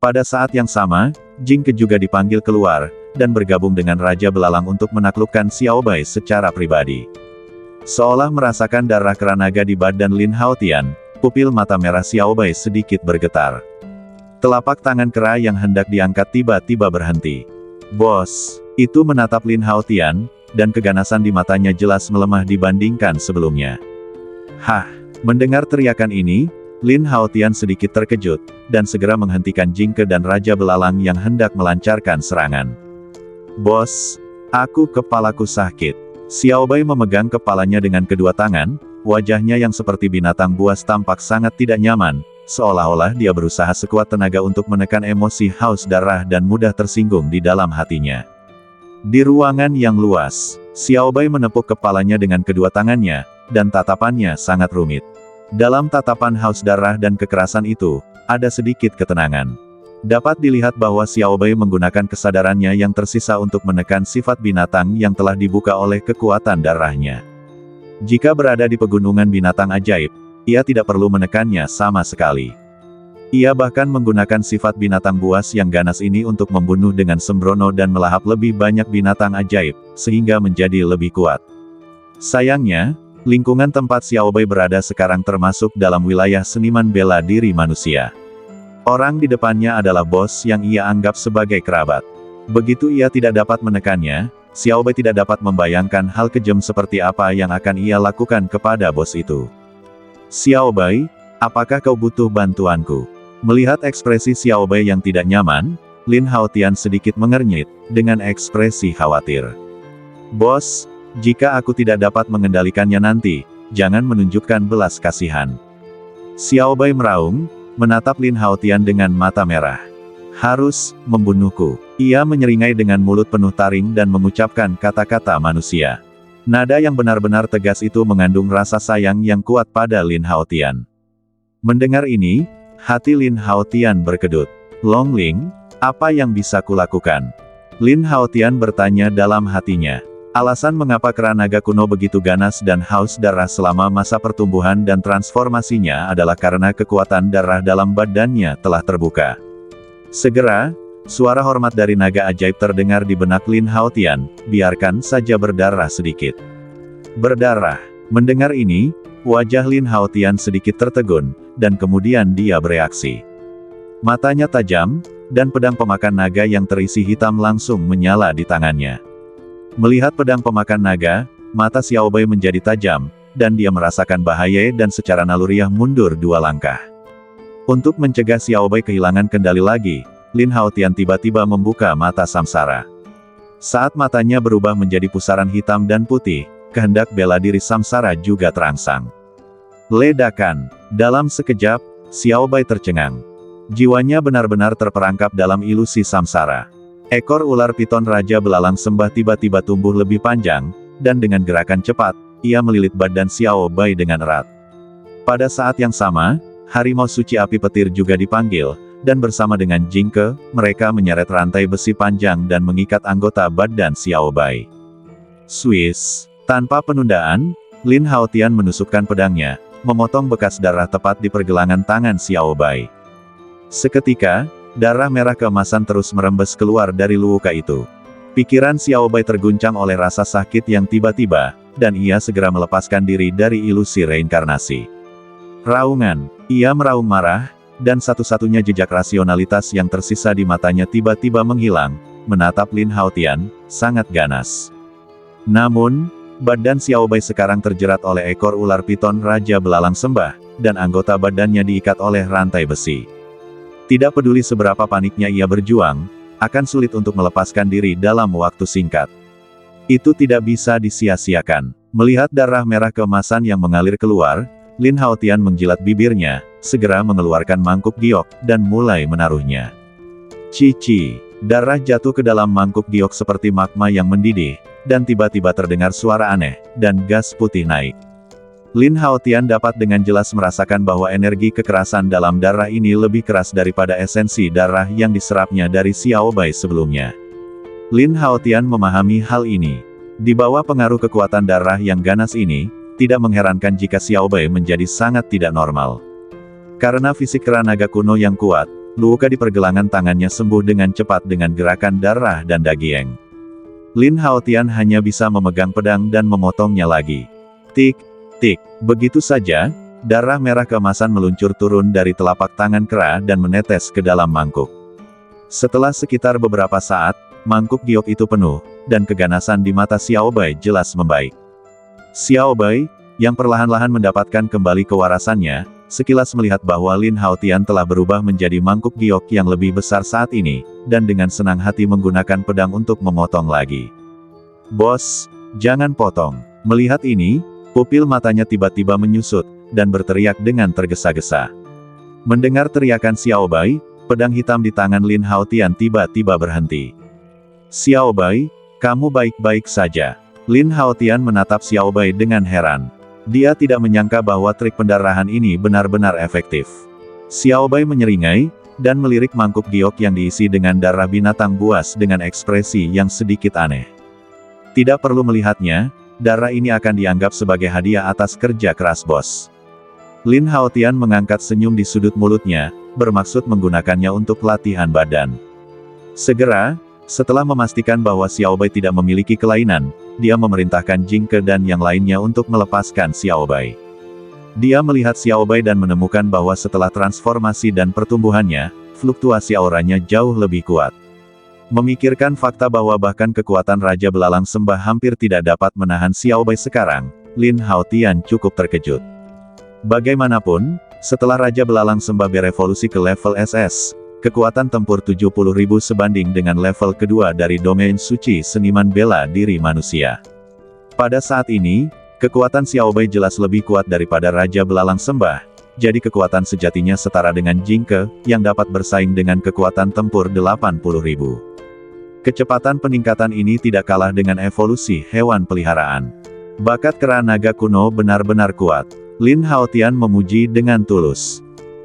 Pada saat yang sama, Jing Ke juga dipanggil keluar, dan bergabung dengan Raja Belalang untuk menaklukkan Xiao Bai secara pribadi. Seolah merasakan darah kera naga di badan Lin Haotian, pupil mata merah Xiao Bai sedikit bergetar. Telapak tangan kera yang hendak diangkat tiba-tiba berhenti. "Bos!" Itu menatap Lin Haotian, dan keganasan di matanya jelas melemah dibandingkan sebelumnya. "Hah!" Mendengar teriakan ini, Lin Haotian sedikit terkejut, dan segera menghentikan Jing Ke dan Raja Belalang yang hendak melancarkan serangan. "Bos, kepalaku sakit." Xiao Bai memegang kepalanya dengan kedua tangan, wajahnya yang seperti binatang buas tampak sangat tidak nyaman, seolah-olah dia berusaha sekuat tenaga untuk menekan emosi haus darah dan mudah tersinggung di dalam hatinya. Di ruangan yang luas, Xiao Bai menepuk kepalanya dengan kedua tangannya, dan tatapannya sangat rumit. Dalam tatapan haus darah dan kekerasan itu, ada sedikit ketenangan. Dapat dilihat bahwa Xiao Bai menggunakan kesadarannya yang tersisa untuk menekan sifat binatang yang telah dibuka oleh kekuatan darahnya. Jika berada di pegunungan binatang ajaib, ia tidak perlu menekannya sama sekali. Ia bahkan menggunakan sifat binatang buas yang ganas ini untuk membunuh dengan sembrono dan melahap lebih banyak binatang ajaib, sehingga menjadi lebih kuat. Sayangnya, lingkungan tempat Xiao Bai berada sekarang termasuk dalam wilayah seniman bela diri manusia. Orang di depannya adalah bos yang ia anggap sebagai kerabat. Begitu ia tidak dapat menekannya, Xiao Bai tidak dapat membayangkan hal kejam seperti apa yang akan ia lakukan kepada bos itu. "Xiao Bai, apakah kau butuh bantuanku?" Melihat ekspresi Xiao Bai yang tidak nyaman, Lin Haotian sedikit mengernyit, dengan ekspresi khawatir. "Bos, jika aku tidak dapat mengendalikannya nanti, jangan menunjukkan belas kasihan." Xiao Bai meraung, menatap Lin Haotian dengan mata merah. "Harus membunuhku." Ia menyeringai dengan mulut penuh taring dan mengucapkan kata-kata manusia. Nada yang benar-benar tegas itu mengandung rasa sayang yang kuat pada Lin Haotian. Mendengar ini, hati Lin Haotian berkedut. "Long Ling, apa yang bisa kulakukan?" Lin Haotian bertanya dalam hatinya. Alasan mengapa kera naga kuno begitu ganas dan haus darah selama masa pertumbuhan dan transformasinya adalah karena kekuatan darah dalam badannya telah terbuka. Segera, suara hormat dari naga ajaib terdengar di benak Lin Haotian, "Biarkan saja berdarah sedikit." Berdarah. Mendengar ini, wajah Lin Haotian sedikit tertegun, dan kemudian dia bereaksi. Matanya tajam, dan pedang pemakan naga yang terisi hitam langsung menyala di tangannya. Melihat pedang pemakan naga, mata Xiao Bai menjadi tajam, dan dia merasakan bahaya dan secara naluriah mundur 2 langkah. Untuk mencegah Xiao Bai kehilangan kendali lagi, Lin Haotian tiba-tiba membuka mata samsara. Saat matanya berubah menjadi pusaran hitam dan putih, kehendak bela diri samsara juga terangsang. Ledakan. Dalam sekejap, Xiao Bai tercengang. Jiwanya benar-benar terperangkap dalam ilusi samsara. Ekor ular piton Raja Belalang Sembah tiba-tiba tumbuh lebih panjang, dan dengan gerakan cepat, ia melilit badan Xiao Bai dengan erat. Pada saat yang sama, harimau suci api petir juga dipanggil, dan bersama dengan Jing Ke, mereka menyeret rantai besi panjang dan mengikat anggota badan Xiao Bai. Swiss. Tanpa penundaan, Lin Haotian menusukkan pedangnya, memotong bekas darah tepat di pergelangan tangan Xiao Bai. Seketika, darah merah keemasan terus merembes keluar dari luka itu. Pikiran Xiao Bai terguncang oleh rasa sakit yang tiba-tiba, dan ia segera melepaskan diri dari ilusi reinkarnasi. Raungan. Ia meraung marah, dan satu-satunya jejak rasionalitas yang tersisa di matanya tiba-tiba menghilang, menatap Lin Haotian, sangat ganas. Namun, badan Xiao Bai sekarang terjerat oleh ekor ular piton Raja Belalang Sembah, dan anggota badannya diikat oleh rantai besi. Tidak peduli seberapa paniknya ia berjuang, akan sulit untuk melepaskan diri dalam waktu singkat. Itu tidak bisa disia-siakan. Melihat darah merah keemasan yang mengalir keluar, Lin Haotian menjilat bibirnya, segera mengeluarkan mangkuk giok, dan mulai menaruhnya. Cici, darah jatuh ke dalam mangkuk giok seperti magma yang mendidih, dan tiba-tiba terdengar suara aneh, dan gas putih naik. Lin Haotian dapat dengan jelas merasakan bahwa energi kekerasan dalam darah ini lebih keras daripada esensi darah yang diserapnya dari Xiao Bai sebelumnya. Lin Haotian memahami hal ini. Di bawah pengaruh kekuatan darah yang ganas ini, tidak mengherankan jika Xiao Bai menjadi sangat tidak normal. Karena fisik kera naga kuno yang kuat, luka di pergelangan tangannya sembuh dengan cepat dengan gerakan darah dan daging. Lin Haotian hanya bisa memegang pedang dan memotongnya lagi. Tik, tik, begitu saja, darah merah keemasan meluncur turun dari telapak tangan kera dan menetes ke dalam mangkuk. Setelah sekitar beberapa saat, mangkuk giok itu penuh, dan keganasan di mata Xiao Bai jelas membaik. Xiao Bai, yang perlahan-lahan mendapatkan kembali kewarasannya, sekilas melihat bahwa Lin Haotian telah berubah menjadi mangkuk giok yang lebih besar saat ini, dan dengan senang hati menggunakan pedang untuk memotong lagi. Bos, jangan potong. Melihat ini, pupil matanya tiba-tiba menyusut, dan berteriak dengan tergesa-gesa. Mendengar teriakan Xiao Bai, pedang hitam di tangan Lin Haotian tiba-tiba berhenti. Xiao Bai, kamu baik-baik saja. Lin Haotian menatap Xiao Bai dengan heran. Dia tidak menyangka bahwa trik pendarahan ini benar-benar efektif. Xiao Bai menyeringai, dan melirik mangkuk giok yang diisi dengan darah binatang buas dengan ekspresi yang sedikit aneh. Tidak perlu melihatnya, darah ini akan dianggap sebagai hadiah atas kerja keras bos. Lin Haotian mengangkat senyum di sudut mulutnya, bermaksud menggunakannya untuk latihan badan. Segera, setelah memastikan bahwa Xiao Bai tidak memiliki kelainan, dia memerintahkan Jing Ke dan yang lainnya untuk melepaskan Xiao Bai. Dia melihat Xiao Bai dan menemukan bahwa setelah transformasi dan pertumbuhannya, fluktuasi auranya jauh lebih kuat. Memikirkan fakta bahwa bahkan kekuatan Raja Belalang Sembah hampir tidak dapat menahan Xiao Bai sekarang, Lin Haotian cukup terkejut. Bagaimanapun, setelah Raja Belalang Sembah berevolusi ke level SS, kekuatan tempur 70.000 sebanding dengan level kedua dari domain suci seniman bela diri manusia. Pada saat ini, kekuatan Xiao Bai jelas lebih kuat daripada Raja Belalang Sembah, jadi kekuatan sejatinya setara dengan Jing Ke, yang dapat bersaing dengan kekuatan tempur 80.000. Kecepatan peningkatan ini tidak kalah dengan evolusi hewan peliharaan. Bakat kera naga kuno benar-benar kuat. Lin Haotian memuji dengan tulus.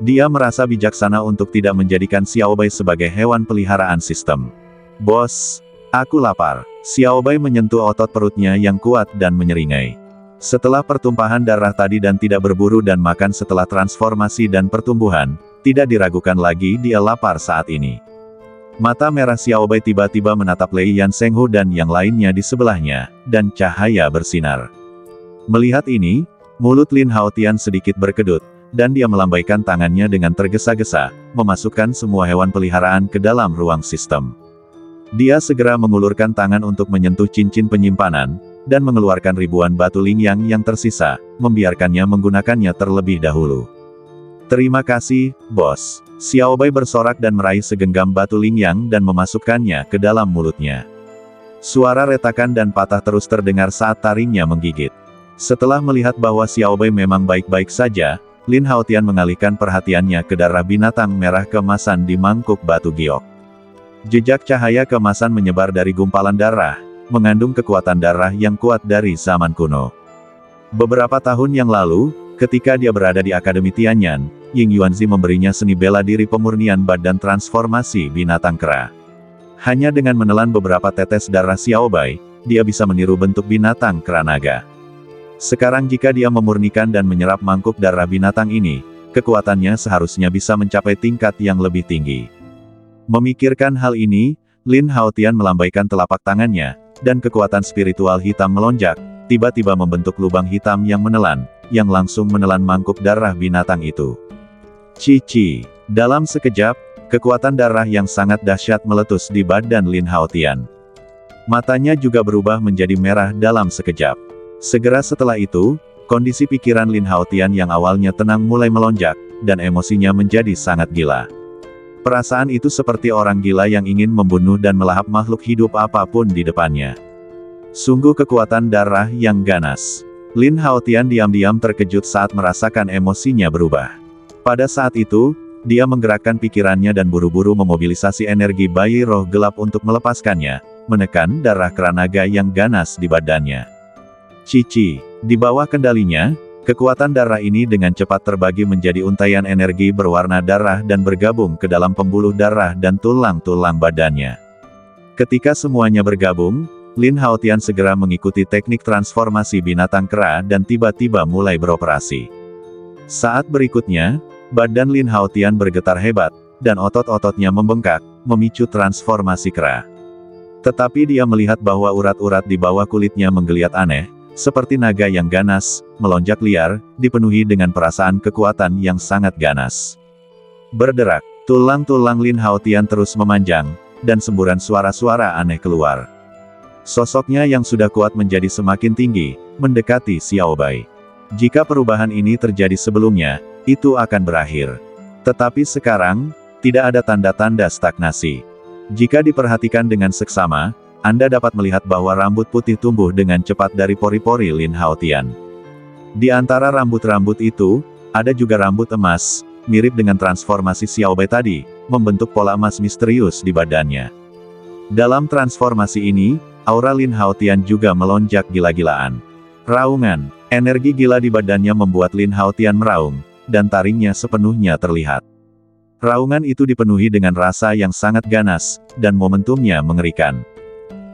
Dia merasa bijaksana untuk tidak menjadikan Xiao Bai sebagai hewan peliharaan sistem. Bos, aku lapar. Xiao Bai menyentuh otot perutnya yang kuat dan menyeringai. Setelah pertumpahan darah tadi dan tidak berburu dan makan setelah transformasi dan pertumbuhan, tidak diragukan lagi dia lapar saat ini. Mata merah Xiao Bai tiba-tiba menatap Lei Yan Shenghu dan yang lainnya di sebelahnya, dan cahaya bersinar. Melihat ini, mulut Lin Haotian sedikit berkedut, dan dia melambaikan tangannya dengan tergesa-gesa, memasukkan semua hewan peliharaan ke dalam ruang sistem. Dia segera mengulurkan tangan untuk menyentuh cincin penyimpanan, dan mengeluarkan ribuan batu lingyang yang tersisa, membiarkannya menggunakannya terlebih dahulu. Terima kasih, bos. Xiao Bai bersorak dan meraih segenggam batu lingyang dan memasukkannya ke dalam mulutnya. Suara retakan dan patah terus terdengar saat taringnya menggigit. Setelah melihat bahwa Xiao Bai memang baik-baik saja, Lin Haotian mengalihkan perhatiannya ke darah binatang merah keemasan di mangkuk batu giok. Jejak cahaya keemasan menyebar dari gumpalan darah, mengandung kekuatan darah yang kuat dari zaman kuno. Beberapa tahun yang lalu, ketika dia berada di Akademi Tianyan, Ying Yuanzi memberinya seni bela diri pemurnian badan transformasi binatang kera. Hanya dengan menelan beberapa tetes darah Xiao Bai, dia bisa meniru bentuk binatang kera naga. Sekarang jika dia memurnikan dan menyerap mangkuk darah binatang ini, kekuatannya seharusnya bisa mencapai tingkat yang lebih tinggi. Memikirkan hal ini, Lin Haotian melambaikan telapak tangannya, dan kekuatan spiritual hitam melonjak, tiba-tiba membentuk lubang hitam yang menelan, yang langsung menelan mangkuk darah binatang itu. Cici. Dalam sekejap, kekuatan darah yang sangat dahsyat meletus di badan Lin Haotian. Matanya juga berubah menjadi merah dalam sekejap. Segera setelah itu, kondisi pikiran Lin Haotian yang awalnya tenang mulai melonjak, dan emosinya menjadi sangat gila. Perasaan itu seperti orang gila yang ingin membunuh dan melahap makhluk hidup apapun di depannya. Sungguh kekuatan darah yang ganas. Lin Haotian diam-diam terkejut saat merasakan emosinya berubah. Pada saat itu, dia menggerakkan pikirannya dan buru-buru memobilisasi energi bayi roh gelap untuk melepaskannya, menekan darah kera naga yang ganas di badannya. Cici, di bawah kendalinya, kekuatan darah ini dengan cepat terbagi menjadi untaian energi berwarna darah dan bergabung ke dalam pembuluh darah dan tulang-tulang badannya. Ketika semuanya bergabung, Lin Haotian segera mengikuti teknik transformasi binatang kera dan tiba-tiba mulai beroperasi. Saat berikutnya, badan Lin Haotian bergetar hebat, dan otot-ototnya membengkak, memicu transformasi kera. Tetapi dia melihat bahwa urat-urat di bawah kulitnya menggeliat aneh, seperti naga yang ganas, melonjak liar, dipenuhi dengan perasaan kekuatan yang sangat ganas. Berderak, tulang-tulang Lin Haotian terus memanjang, dan semburan suara-suara aneh keluar. Sosoknya yang sudah kuat menjadi semakin tinggi, mendekati Xiao Bai. Jika perubahan ini terjadi sebelumnya, itu akan berakhir. Tetapi sekarang, tidak ada tanda-tanda stagnasi. Jika diperhatikan dengan seksama, Anda dapat melihat bahwa rambut putih tumbuh dengan cepat dari pori-pori Lin Haotian. Di antara rambut-rambut itu, ada juga rambut emas, mirip dengan transformasi Xiao Bai tadi, membentuk pola emas misterius di badannya. Dalam transformasi ini, aura Lin Haotian juga melonjak gila-gilaan. Raungan, energi gila di badannya membuat Lin Haotian meraung, dan taringnya sepenuhnya terlihat. Raungan itu dipenuhi dengan rasa yang sangat ganas, dan momentumnya mengerikan.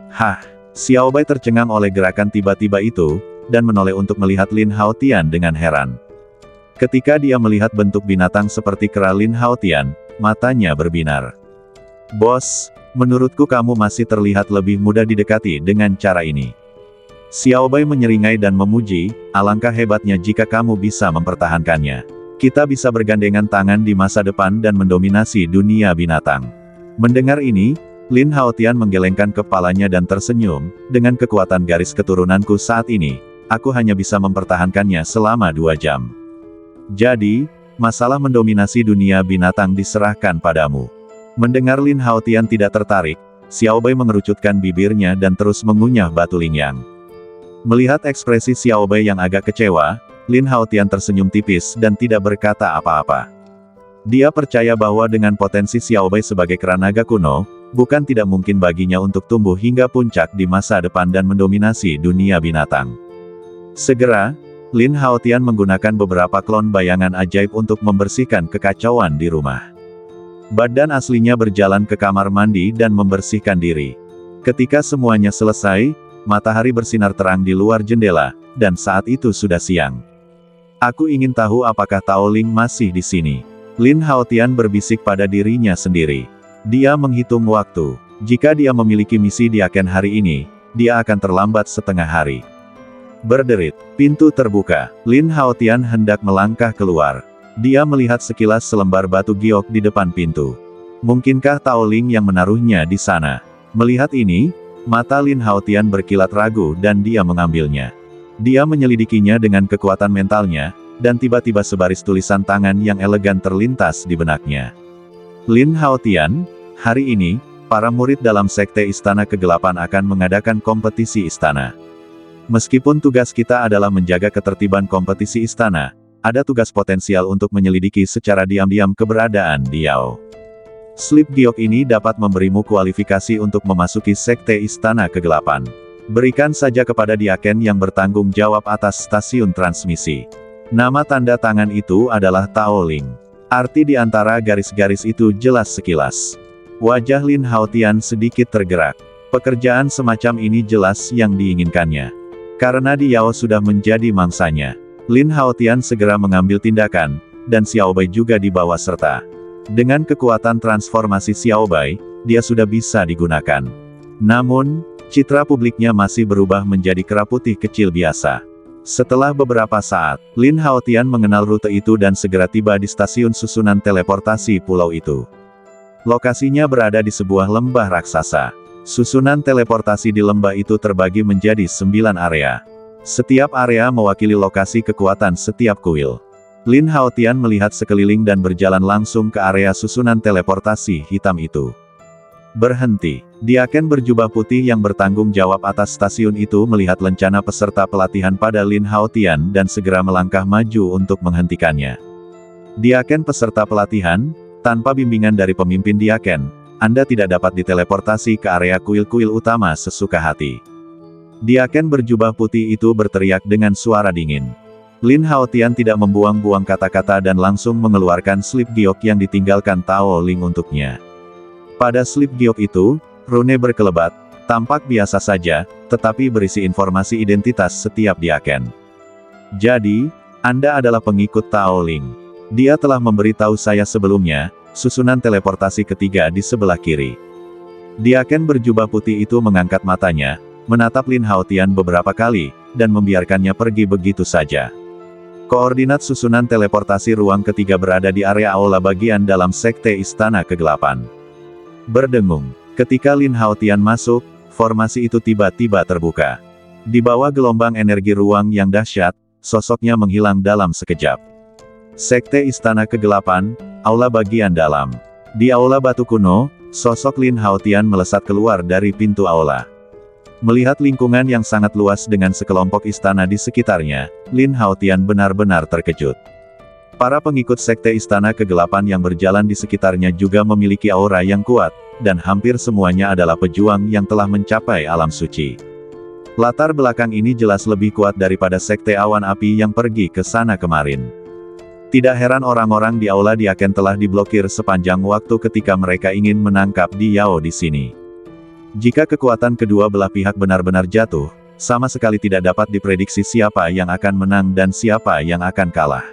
Hah, Xiao Bai tercengang oleh gerakan tiba-tiba itu, dan menoleh untuk melihat Lin Haotian dengan heran. Ketika dia melihat bentuk binatang seperti kera Lin Haotian, matanya berbinar. Bos, menurutku kamu masih terlihat lebih mudah didekati dengan cara ini. Xiao Bai menyeringai dan memuji, alangkah hebatnya jika kamu bisa mempertahankannya. Kita bisa bergandengan tangan di masa depan dan mendominasi dunia binatang. Mendengar ini, Lin Haotian menggelengkan kepalanya dan tersenyum, dengan kekuatan garis keturunanku saat ini, aku hanya bisa mempertahankannya selama 2 jam. Jadi, masalah mendominasi dunia binatang diserahkan padamu. Mendengar Lin Haotian tidak tertarik, Xiao Bai mengerucutkan bibirnya dan terus mengunyah batu lingyang. Melihat ekspresi Xiao Bai yang agak kecewa, Lin Haotian tersenyum tipis dan tidak berkata apa-apa. Dia percaya bahwa dengan potensi Xiao Bai sebagai kera naga kuno, bukan tidak mungkin baginya untuk tumbuh hingga puncak di masa depan dan mendominasi dunia binatang. Segera, Lin Haotian menggunakan beberapa klon bayangan ajaib untuk membersihkan kekacauan di rumah. Badan aslinya berjalan ke kamar mandi dan membersihkan diri. Ketika semuanya selesai, matahari bersinar terang di luar jendela, dan saat itu sudah siang. Aku ingin tahu apakah Tao Ling masih di sini. Lin Haotian berbisik pada dirinya sendiri. Dia menghitung waktu. Jika dia memiliki misi di akhir hari ini, dia akan terlambat setengah hari. Berderit, pintu terbuka. Lin Haotian hendak melangkah keluar. Dia melihat sekilas selembar batu giok di depan pintu. Mungkinkah Tao Ling yang menaruhnya di sana? Melihat ini, mata Lin Haotian berkilat ragu dan dia mengambilnya. Dia menyelidikinya dengan kekuatan mentalnya, dan tiba-tiba sebaris tulisan tangan yang elegan terlintas di benaknya. Lin Haotian, hari ini, para murid dalam Sekte Istana Kegelapan akan mengadakan kompetisi istana. Meskipun tugas kita adalah menjaga ketertiban kompetisi istana, ada tugas potensial untuk menyelidiki secara diam-diam keberadaan Diao. Slip giok ini dapat memberimu kualifikasi untuk memasuki Sekte Istana Kegelapan. Berikan saja kepada Diaken yang bertanggung jawab atas stasiun transmisi. Nama tanda tangan itu adalah Tao Ling. Arti di antara garis-garis itu jelas sekilas. Wajah Lin Haotian sedikit tergerak. Pekerjaan semacam ini jelas yang diinginkannya. Karena Diao sudah menjadi mangsanya, Lin Haotian segera mengambil tindakan, dan Xiao Bai juga dibawa serta. Dengan kekuatan transformasi Xiao Bai, dia sudah bisa digunakan. Namun, citra publiknya masih berubah menjadi kera putih kecil biasa. Setelah beberapa saat, Lin Haotian mengenal rute itu dan segera tiba di stasiun susunan teleportasi pulau itu. Lokasinya berada di sebuah lembah raksasa. Susunan teleportasi di lembah itu terbagi menjadi 9 area. Setiap area mewakili lokasi kekuatan setiap kuil. Lin Haotian melihat sekeliling dan berjalan langsung ke area susunan teleportasi hitam itu. Berhenti. Diaken berjubah putih yang bertanggung jawab atas stasiun itu melihat lencana peserta pelatihan pada Lin Haotian dan segera melangkah maju untuk menghentikannya. Diaken peserta pelatihan, tanpa bimbingan dari pemimpin Diaken, Anda tidak dapat diteleportasi ke area kuil-kuil utama sesuka hati. Diaken berjubah putih itu berteriak dengan suara dingin. Lin Haotian tidak membuang-buang kata-kata dan langsung mengeluarkan slip giok yang ditinggalkan Tao Ling untuknya. Pada slip giok itu, rune berkelebat, tampak biasa saja, tetapi berisi informasi identitas setiap Diaken. Jadi, Anda adalah pengikut Tao Ling. Dia telah memberitahu saya sebelumnya, susunan teleportasi ketiga di sebelah kiri. Diaken berjubah putih itu mengangkat matanya, menatap Lin Haotian beberapa kali, dan membiarkannya pergi begitu saja. Koordinat susunan teleportasi ruang ketiga berada di area aula bagian dalam sekte Istana Kegelapan. Berdengung. Ketika Lin Haotian masuk, formasi itu tiba-tiba terbuka. Di bawah gelombang energi ruang yang dahsyat, sosoknya menghilang dalam sekejap. Sekte Istana Kegelapan, aula bagian dalam. Di aula batu kuno, sosok Lin Haotian melesat keluar dari pintu aula. Melihat lingkungan yang sangat luas dengan sekelompok istana di sekitarnya, Lin Haotian benar-benar terkejut. Para pengikut sekte Istana Kegelapan yang berjalan di sekitarnya juga memiliki aura yang kuat, dan hampir semuanya adalah pejuang yang telah mencapai alam suci. Latar belakang ini jelas lebih kuat daripada sekte awan api yang pergi ke sana kemarin. Tidak heran orang-orang di aula Diaken telah diblokir sepanjang waktu ketika mereka ingin menangkap Di Yao di sini. Jika kekuatan kedua belah pihak benar-benar jatuh, sama sekali tidak dapat diprediksi siapa yang akan menang dan siapa yang akan kalah.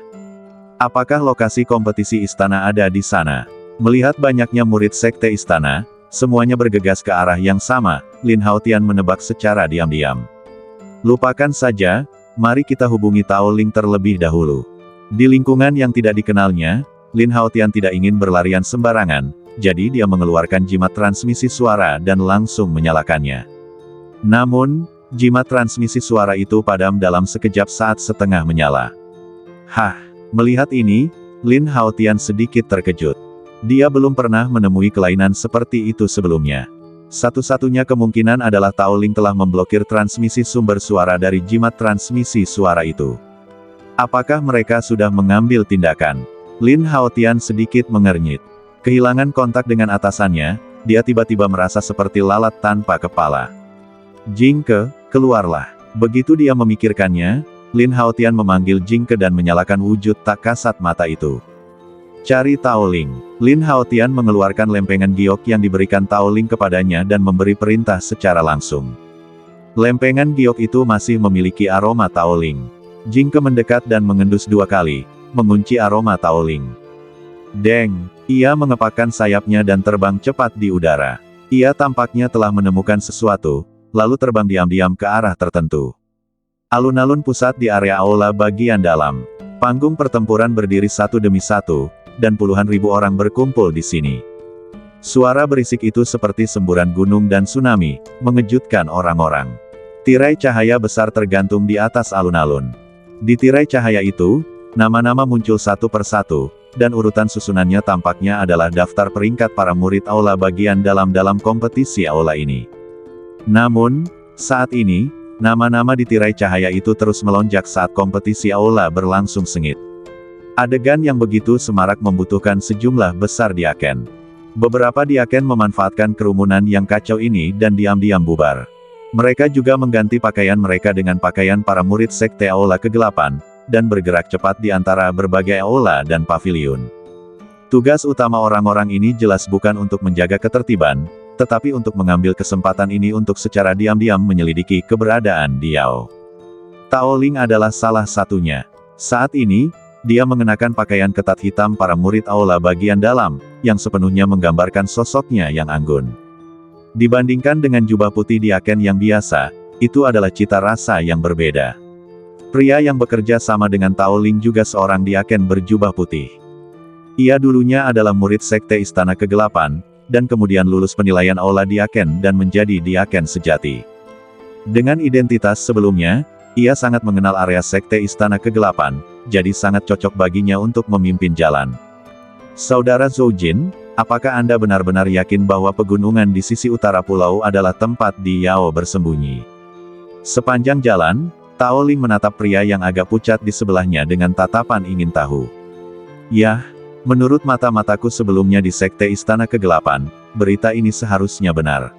Apakah lokasi kompetisi istana ada di sana? Melihat banyaknya murid sekte istana, semuanya bergegas ke arah yang sama, Lin Haotian menebak secara diam-diam. Lupakan saja, mari kita hubungi Tao Ling terlebih dahulu. Di lingkungan yang tidak dikenalnya, Lin Haotian tidak ingin berlarian sembarangan, jadi dia mengeluarkan jimat transmisi suara dan langsung menyalakannya. Namun, jimat transmisi suara itu padam dalam sekejap saat setengah menyala. Hah, melihat ini, Lin Haotian sedikit terkejut. Dia belum pernah menemui kelainan seperti itu sebelumnya. Satu-satunya kemungkinan adalah Tao Ling telah memblokir transmisi sumber suara dari jimat transmisi suara itu. Apakah mereka sudah mengambil tindakan? Lin Haotian sedikit mengernyit. Kehilangan kontak dengan atasannya, dia tiba-tiba merasa seperti lalat tanpa kepala. Jingke, keluarlah. Begitu dia memikirkannya, Lin Haotian memanggil Jingke dan menyalakan wujud tak kasat mata itu. Cari Tao Ling. Lin Haotian mengeluarkan lempengan giok yang diberikan Tao Ling kepadanya dan memberi perintah secara langsung. Lempengan giok itu masih memiliki aroma Tao Ling. Jingke mendekat dan mengendus 2 kali, mengunci aroma Tao Ling. Deng! Ia mengepakkan sayapnya dan terbang cepat di udara. Ia tampaknya telah menemukan sesuatu, lalu terbang diam-diam ke arah tertentu. Alun-alun pusat di area aula bagian dalam. Panggung pertempuran berdiri satu demi satu, dan puluhan ribu orang berkumpul di sini. Suara berisik itu seperti semburan gunung dan tsunami, mengejutkan orang-orang. Tirai cahaya besar tergantung di atas alun-alun. Di tirai cahaya itu, nama-nama muncul satu persatu, dan urutan susunannya tampaknya adalah daftar peringkat para murid aula bagian dalam kompetisi aula ini. Namun, saat ini, nama-nama di tirai cahaya itu terus melonjak saat kompetisi aula berlangsung sengit. Adegan yang begitu semarak membutuhkan sejumlah besar Diaken. Beberapa Diaken memanfaatkan kerumunan yang kacau ini dan diam-diam bubar. Mereka juga mengganti pakaian mereka dengan pakaian para murid sekte aula kegelapan, dan bergerak cepat di antara berbagai aula dan paviliun. Tugas utama orang-orang ini jelas bukan untuk menjaga ketertiban, tetapi untuk mengambil kesempatan ini untuk secara diam-diam menyelidiki keberadaan Di Yao. Tao Ling adalah salah satunya. Saat ini, dia mengenakan pakaian ketat hitam para murid aula bagian dalam, yang sepenuhnya menggambarkan sosoknya yang anggun. Dibandingkan dengan jubah putih Diaken yang biasa, itu adalah cita rasa yang berbeda. Pria yang bekerja sama dengan Tao Ling juga seorang Diaken berjubah putih. Ia dulunya adalah murid sekte Istana Kegelapan, dan kemudian lulus penilaian aula Diaken dan menjadi Diaken sejati. Dengan identitas sebelumnya, Ia sangat mengenal area sekte Istana Kegelapan, jadi sangat cocok baginya untuk memimpin jalan. Saudara Zhou Jin, apakah Anda benar-benar yakin bahwa pegunungan di sisi utara pulau adalah tempat Di Yao bersembunyi? Sepanjang jalan, Tao Ling menatap pria yang agak pucat di sebelahnya dengan tatapan ingin tahu. Yah, menurut mata-mataku sebelumnya di sekte Istana Kegelapan, berita ini seharusnya benar.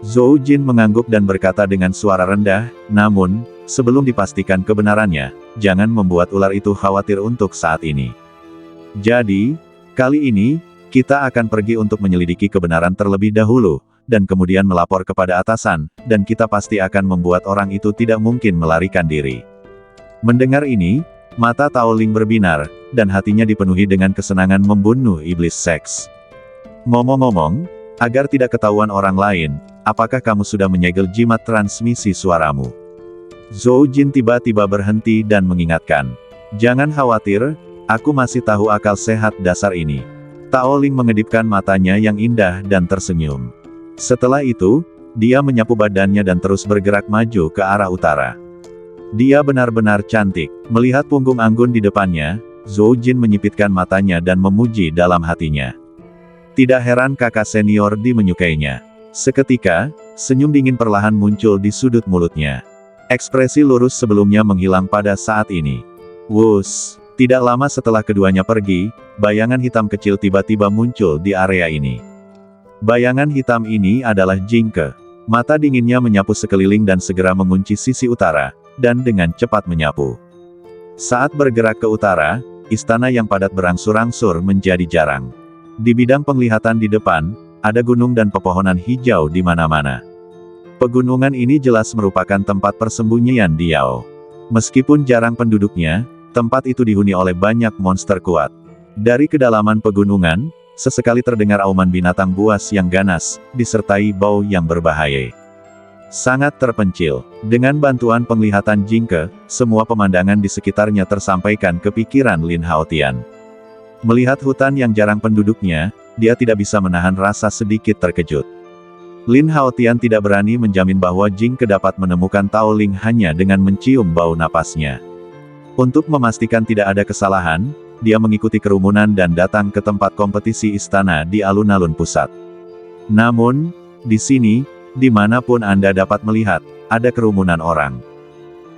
Zhou Jin mengangguk dan berkata dengan suara rendah, namun, sebelum dipastikan kebenarannya, jangan membuat ular itu khawatir untuk saat ini. Jadi, kali ini, kita akan pergi untuk menyelidiki kebenaran terlebih dahulu, dan kemudian melapor kepada atasan, dan kita pasti akan membuat orang itu tidak mungkin melarikan diri. Mendengar ini, mata Tao Ling berbinar, dan hatinya dipenuhi dengan kesenangan membunuh iblis seks. Ngomong-ngomong, agar tidak ketahuan orang lain, apakah kamu sudah menyegel jimat transmisi suaramu? Zhou Jin tiba-tiba berhenti dan mengingatkan. Jangan khawatir, aku masih tahu akal sehat dasar ini. Tao Ling mengedipkan matanya yang indah dan tersenyum. Setelah itu, dia menyapu badannya dan terus bergerak maju ke arah utara. Dia benar-benar cantik. Melihat punggung anggun di depannya, Zhou Jin menyipitkan matanya dan memuji dalam hatinya. Tidak heran kakak senior Di menyukainya. Seketika, senyum dingin perlahan muncul di sudut mulutnya. Ekspresi lurus sebelumnya menghilang pada saat ini. Wus! Tidak lama setelah keduanya pergi, bayangan hitam kecil tiba-tiba muncul di area ini. Bayangan hitam ini adalah Jingke. Mata dinginnya menyapu sekeliling dan segera mengunci sisi utara, dan dengan cepat menyapu. Saat bergerak ke utara, istana yang padat berangsur-angsur menjadi jarang. Di bidang penglihatan di depan, ada gunung dan pepohonan hijau di mana-mana. Pegunungan ini jelas merupakan tempat persembunyian Di Yao. Meskipun jarang penduduknya, tempat itu dihuni oleh banyak monster kuat. Dari kedalaman pegunungan, sesekali terdengar auman binatang buas yang ganas, disertai bau yang berbahaya. Sangat terpencil. Dengan bantuan penglihatan Jingke, semua pemandangan di sekitarnya tersampaikan ke pikiran Lin Haotian. Melihat hutan yang jarang penduduknya, dia tidak bisa menahan rasa sedikit terkejut. Lin Haotian tidak berani menjamin bahwa Jingke dapat menemukan Tao Ling hanya dengan mencium bau napasnya. Untuk memastikan tidak ada kesalahan, dia mengikuti kerumunan dan datang ke tempat kompetisi istana di alun-alun pusat. Namun, di sini, dimanapun Anda dapat melihat, ada kerumunan orang.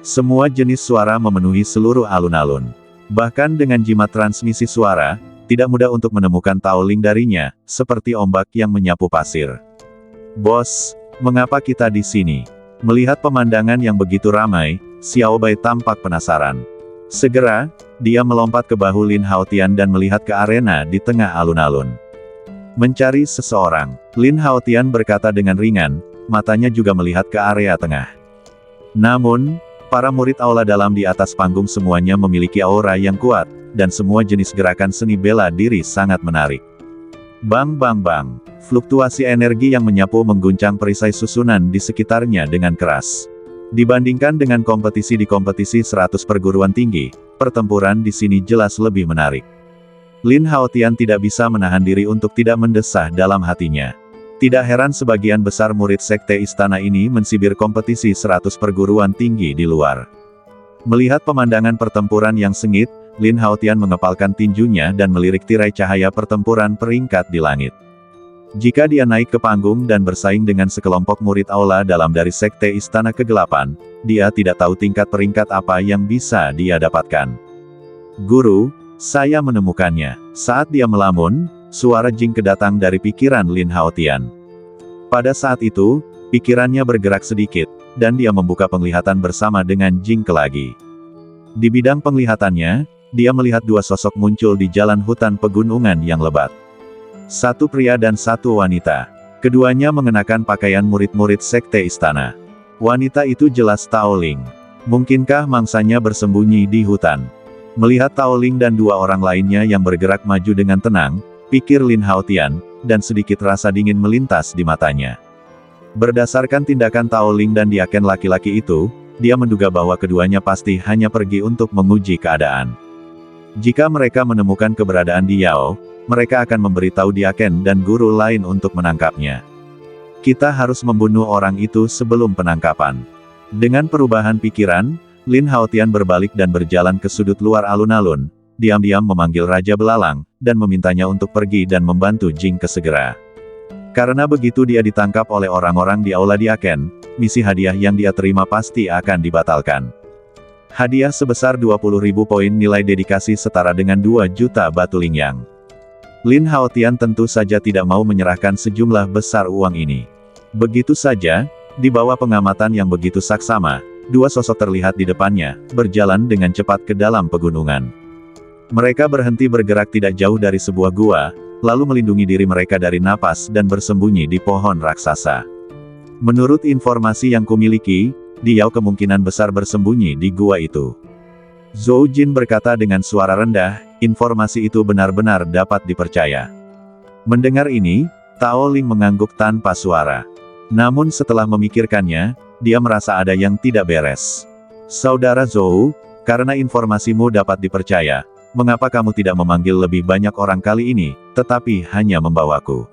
Semua jenis suara memenuhi seluruh alun-alun. Bahkan dengan jimat transmisi suara, tidak mudah untuk menemukan Tao Ling darinya, seperti ombak yang menyapu pasir. Bos, mengapa kita di sini? Melihat pemandangan yang begitu ramai, Xiao Bai tampak penasaran. Segera, dia melompat ke bahu Lin Haotian dan melihat ke arena di tengah alun-alun. Mencari seseorang, Lin Haotian berkata dengan ringan, matanya juga melihat ke area tengah. Namun, para murid aula dalam di atas panggung semuanya memiliki aura yang kuat, dan semua jenis gerakan seni bela diri sangat menarik. Bang bang bang, fluktuasi energi yang menyapu mengguncang perisai susunan di sekitarnya dengan keras. Dibandingkan dengan kompetisi di kompetisi 100 perguruan tinggi, pertempuran di sini jelas lebih menarik. Lin Haotian tidak bisa menahan diri untuk tidak mendesah dalam hatinya. Tidak heran sebagian besar murid sekte istana ini mensibir kompetisi 100 perguruan tinggi di luar. Melihat pemandangan pertempuran yang sengit, Lin Haotian mengepalkan tinjunya dan melirik tirai cahaya pertempuran peringkat di langit. Jika dia naik ke panggung dan bersaing dengan sekelompok murid aula dalam dari sekte Istana Kegelapan, dia tidak tahu tingkat peringkat apa yang bisa dia dapatkan. Guru, saya menemukannya. Saat dia melamun, suara Jingke datang dari pikiran Lin Haotian. Pada saat itu, pikirannya bergerak sedikit, dan dia membuka penglihatan bersama dengan Jingke lagi. Di bidang penglihatannya, dia melihat dua sosok muncul di jalan hutan pegunungan yang lebat. Satu pria dan satu wanita. Keduanya mengenakan pakaian murid-murid sekte istana. Wanita itu jelas Tao Ling. Mungkinkah mangsanya bersembunyi di hutan? Melihat Tao Ling dan dua orang lainnya yang bergerak maju dengan tenang, pikir Lin Haotian, dan sedikit rasa dingin melintas di matanya. Berdasarkan tindakan Tao Ling dan diaken laki-laki itu, dia menduga bahwa keduanya pasti hanya pergi untuk menguji keadaan. Jika mereka menemukan keberadaan Di Yao, mereka akan memberitahu diaken dan guru lain untuk menangkapnya. Kita harus membunuh orang itu sebelum penangkapan. Dengan perubahan pikiran, Lin Haotian berbalik dan berjalan ke sudut luar alun-alun, diam-diam memanggil Raja Belalang, dan memintanya untuk pergi dan membantu Jing Ke segera. Karena begitu dia ditangkap oleh orang-orang di Aula Diaken, misi hadiah yang dia terima pasti akan dibatalkan. Hadiah sebesar 20.000 poin nilai dedikasi setara dengan 2 juta batu lingyang. Lin Haotian tentu saja tidak mau menyerahkan sejumlah besar uang ini. Begitu saja, di bawah pengamatan yang begitu saksama, dua sosok terlihat di depannya, berjalan dengan cepat ke dalam pegunungan. Mereka berhenti bergerak tidak jauh dari sebuah gua, lalu melindungi diri mereka dari napas dan bersembunyi di pohon raksasa. Menurut informasi yang kumiliki, Diao kemungkinan besar bersembunyi di gua itu. Zhou Jin berkata dengan suara rendah, informasi itu benar-benar dapat dipercaya. Mendengar ini, Tao Ling mengangguk tanpa suara. Namun setelah memikirkannya, dia merasa ada yang tidak beres. Saudara Zhou, karena informasimu dapat dipercaya, mengapa kamu tidak memanggil lebih banyak orang kali ini, tetapi hanya membawaku?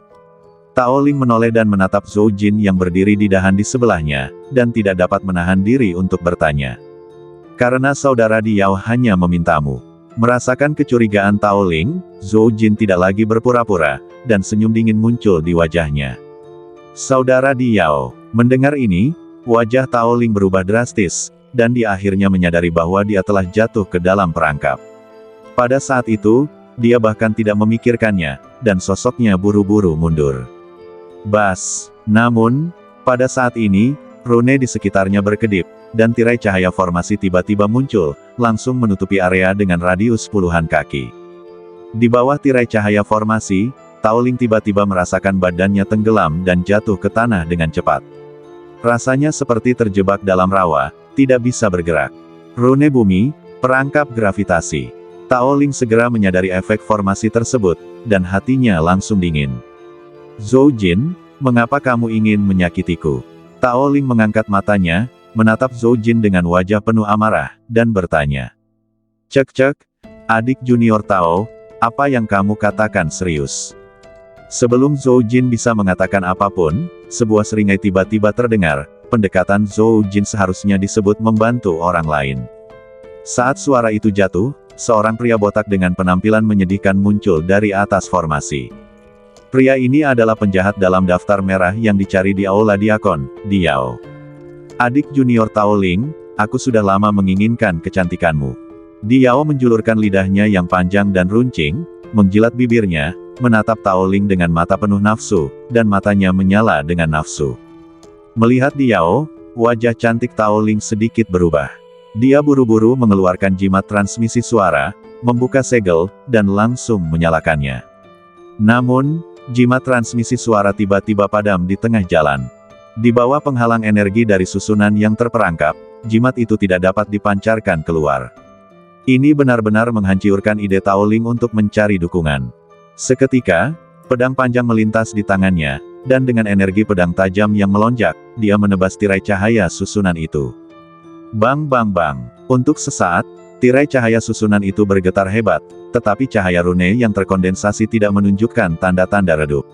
Tao Ling menoleh dan menatap Zhou Jin yang berdiri di dahan di sebelahnya, dan tidak dapat menahan diri untuk bertanya. Karena saudara Diao hanya memintamu. Merasakan kecurigaan Tao Ling, Zhou Jin tidak lagi berpura-pura, dan senyum dingin muncul di wajahnya. Saudara Diao, mendengar ini, wajah Tao Ling berubah drastis, dan dia akhirnya menyadari bahwa dia telah jatuh ke dalam perangkap. Pada saat itu, dia bahkan tidak memikirkannya, dan sosoknya buru-buru mundur. Bas! Namun, pada saat ini, rune di sekitarnya berkedip, dan tirai cahaya formasi tiba-tiba muncul, langsung menutupi area dengan radius puluhan kaki. Di bawah tirai cahaya formasi, Tao Ling tiba-tiba merasakan badannya tenggelam dan jatuh ke tanah dengan cepat. Rasanya seperti terjebak dalam rawa, tidak bisa bergerak. Rune bumi, perangkap gravitasi. Tao Ling segera menyadari efek formasi tersebut, dan hatinya langsung dingin. Zhou Jin, mengapa kamu ingin menyakitiku? Tao Ling mengangkat matanya, menatap Zhou Jin dengan wajah penuh amarah, dan bertanya. Cek, adik junior Tao, apa yang kamu katakan serius? Sebelum Zhou Jin bisa mengatakan apapun, sebuah seringai tiba-tiba terdengar, pendekatan Zhou Jin seharusnya disebut membantu orang lain. Saat suara itu jatuh, seorang pria botak dengan penampilan menyedihkan muncul dari atas formasi. Pria ini adalah penjahat dalam daftar merah yang dicari di Aula Diakon, Diao. Adik junior Tao Ling, aku sudah lama menginginkan kecantikanmu. Diao menjulurkan lidahnya yang panjang dan runcing, menjilat bibirnya, menatap Tao Ling dengan mata penuh nafsu, dan matanya menyala dengan nafsu. Melihat Diao, wajah cantik Tao Ling sedikit berubah. Dia buru-buru mengeluarkan jimat transmisi suara, membuka segel, dan langsung menyalakannya. Namun, jimat transmisi suara tiba-tiba padam di tengah jalan. Di bawah penghalang energi dari susunan yang terperangkap, jimat itu tidak dapat dipancarkan keluar. Ini benar-benar menghancurkan ide Tao Ling untuk mencari dukungan. Seketika, pedang panjang melintas di tangannya, dan dengan energi pedang tajam yang melonjak, dia menebas tirai cahaya susunan itu. Bang bang bang. Untuk sesaat, tirai cahaya susunan itu bergetar hebat, tetapi cahaya rune yang terkondensasi tidak menunjukkan tanda-tanda redup.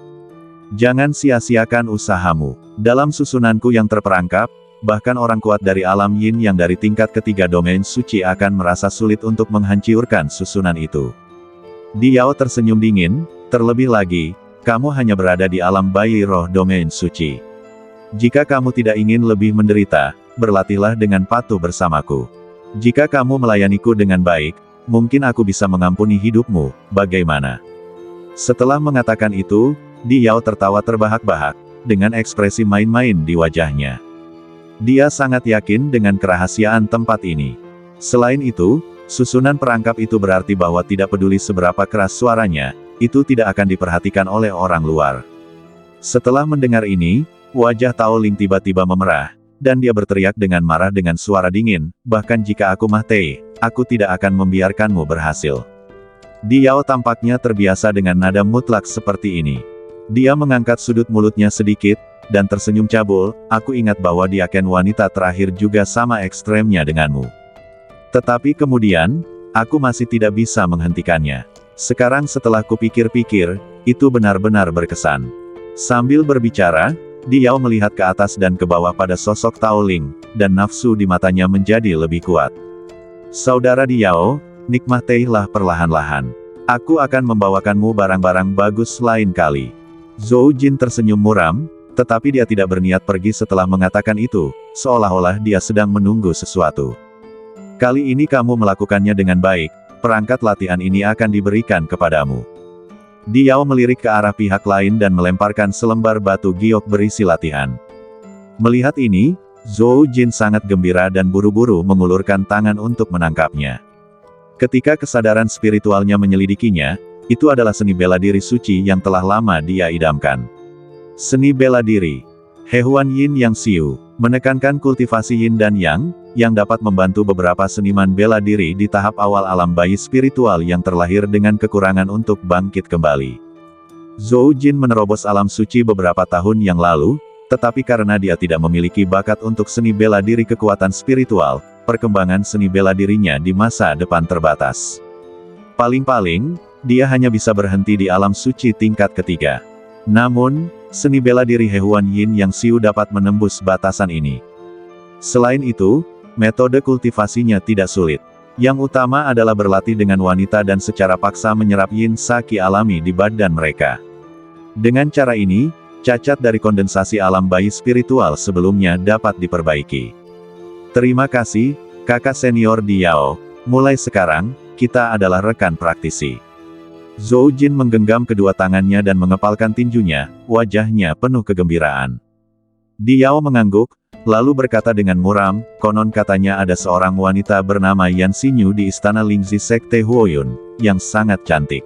Jangan sia-siakan usahamu. Dalam susunanku yang terperangkap, bahkan orang kuat dari alam yin yang dari tingkat ketiga domain suci akan merasa sulit untuk menghancurkan susunan itu. Diao tersenyum dingin, terlebih lagi, kamu hanya berada di alam bayi roh domain suci. Jika kamu tidak ingin lebih menderita, berlatihlah dengan patuh bersamaku. Jika kamu melayaniku dengan baik, mungkin aku bisa mengampuni hidupmu, bagaimana? Setelah mengatakan itu, Diao tertawa terbahak-bahak, dengan ekspresi main-main di wajahnya. Dia sangat yakin dengan kerahasiaan tempat ini. Selain itu, susunan perangkap itu berarti bahwa tidak peduli seberapa keras suaranya, itu tidak akan diperhatikan oleh orang luar. Setelah mendengar ini, wajah Tao Ling tiba-tiba memerah, dan dia berteriak dengan marah dengan suara dingin, bahkan jika aku mati, aku tidak akan membiarkanmu berhasil. Diao tampaknya terbiasa dengan nada mutlak seperti ini. Dia mengangkat sudut mulutnya sedikit, dan tersenyum cabul, aku ingat bahwa Diaken wanita terakhir juga sama ekstremnya denganmu. Tetapi kemudian, aku masih tidak bisa menghentikannya. Sekarang setelah kupikir-pikir, itu benar-benar berkesan. Sambil berbicara, Diao melihat ke atas dan ke bawah pada sosok Tao Ling, dan nafsu di matanya menjadi lebih kuat. Saudara Diao, nikmatilah perlahan-lahan. Aku akan membawakanmu barang-barang bagus lain kali. Zhou Jin tersenyum muram, tetapi dia tidak berniat pergi setelah mengatakan itu, seolah-olah dia sedang menunggu sesuatu. Kali ini kamu melakukannya dengan baik, perangkat latihan ini akan diberikan kepadamu. Diao melirik ke arah pihak lain dan melemparkan selembar batu giok berisi latihan. Melihat ini, Zhou Jin sangat gembira dan buru-buru mengulurkan tangan untuk menangkapnya. Ketika kesadaran spiritualnya menyelidikinya, itu adalah seni bela diri suci yang telah lama dia idamkan. Seni bela diri Hehuan Yin Yang Xiu, menekankan kultivasi Yin dan Yang, yang dapat membantu beberapa seniman bela diri di tahap awal alam bayi spiritual yang terlahir dengan kekurangan untuk bangkit kembali. Zhou Jin menerobos alam suci beberapa tahun yang lalu, tetapi karena dia tidak memiliki bakat untuk seni bela diri kekuatan spiritual, perkembangan seni bela dirinya di masa depan terbatas. Paling-paling, dia hanya bisa berhenti di alam suci tingkat ketiga. Namun, seni bela diri Hehuan Yin Yang Xiu dapat menembus batasan ini. Selain itu, metode kultivasinya tidak sulit. Yang utama adalah berlatih dengan wanita dan secara paksa menyerap yin saki alami di badan mereka. Dengan cara ini, cacat dari kondensasi alam bayi spiritual sebelumnya dapat diperbaiki. Terima kasih, kakak senior Diao. Mulai sekarang, kita adalah rekan praktisi. Zhou Jin menggenggam kedua tangannya dan mengepalkan tinjunya, wajahnya penuh kegembiraan. Diao mengangguk, lalu berkata dengan muram, konon katanya ada seorang wanita bernama Yan Xinyu di istana Lingzi Sekte Huoyun, yang sangat cantik.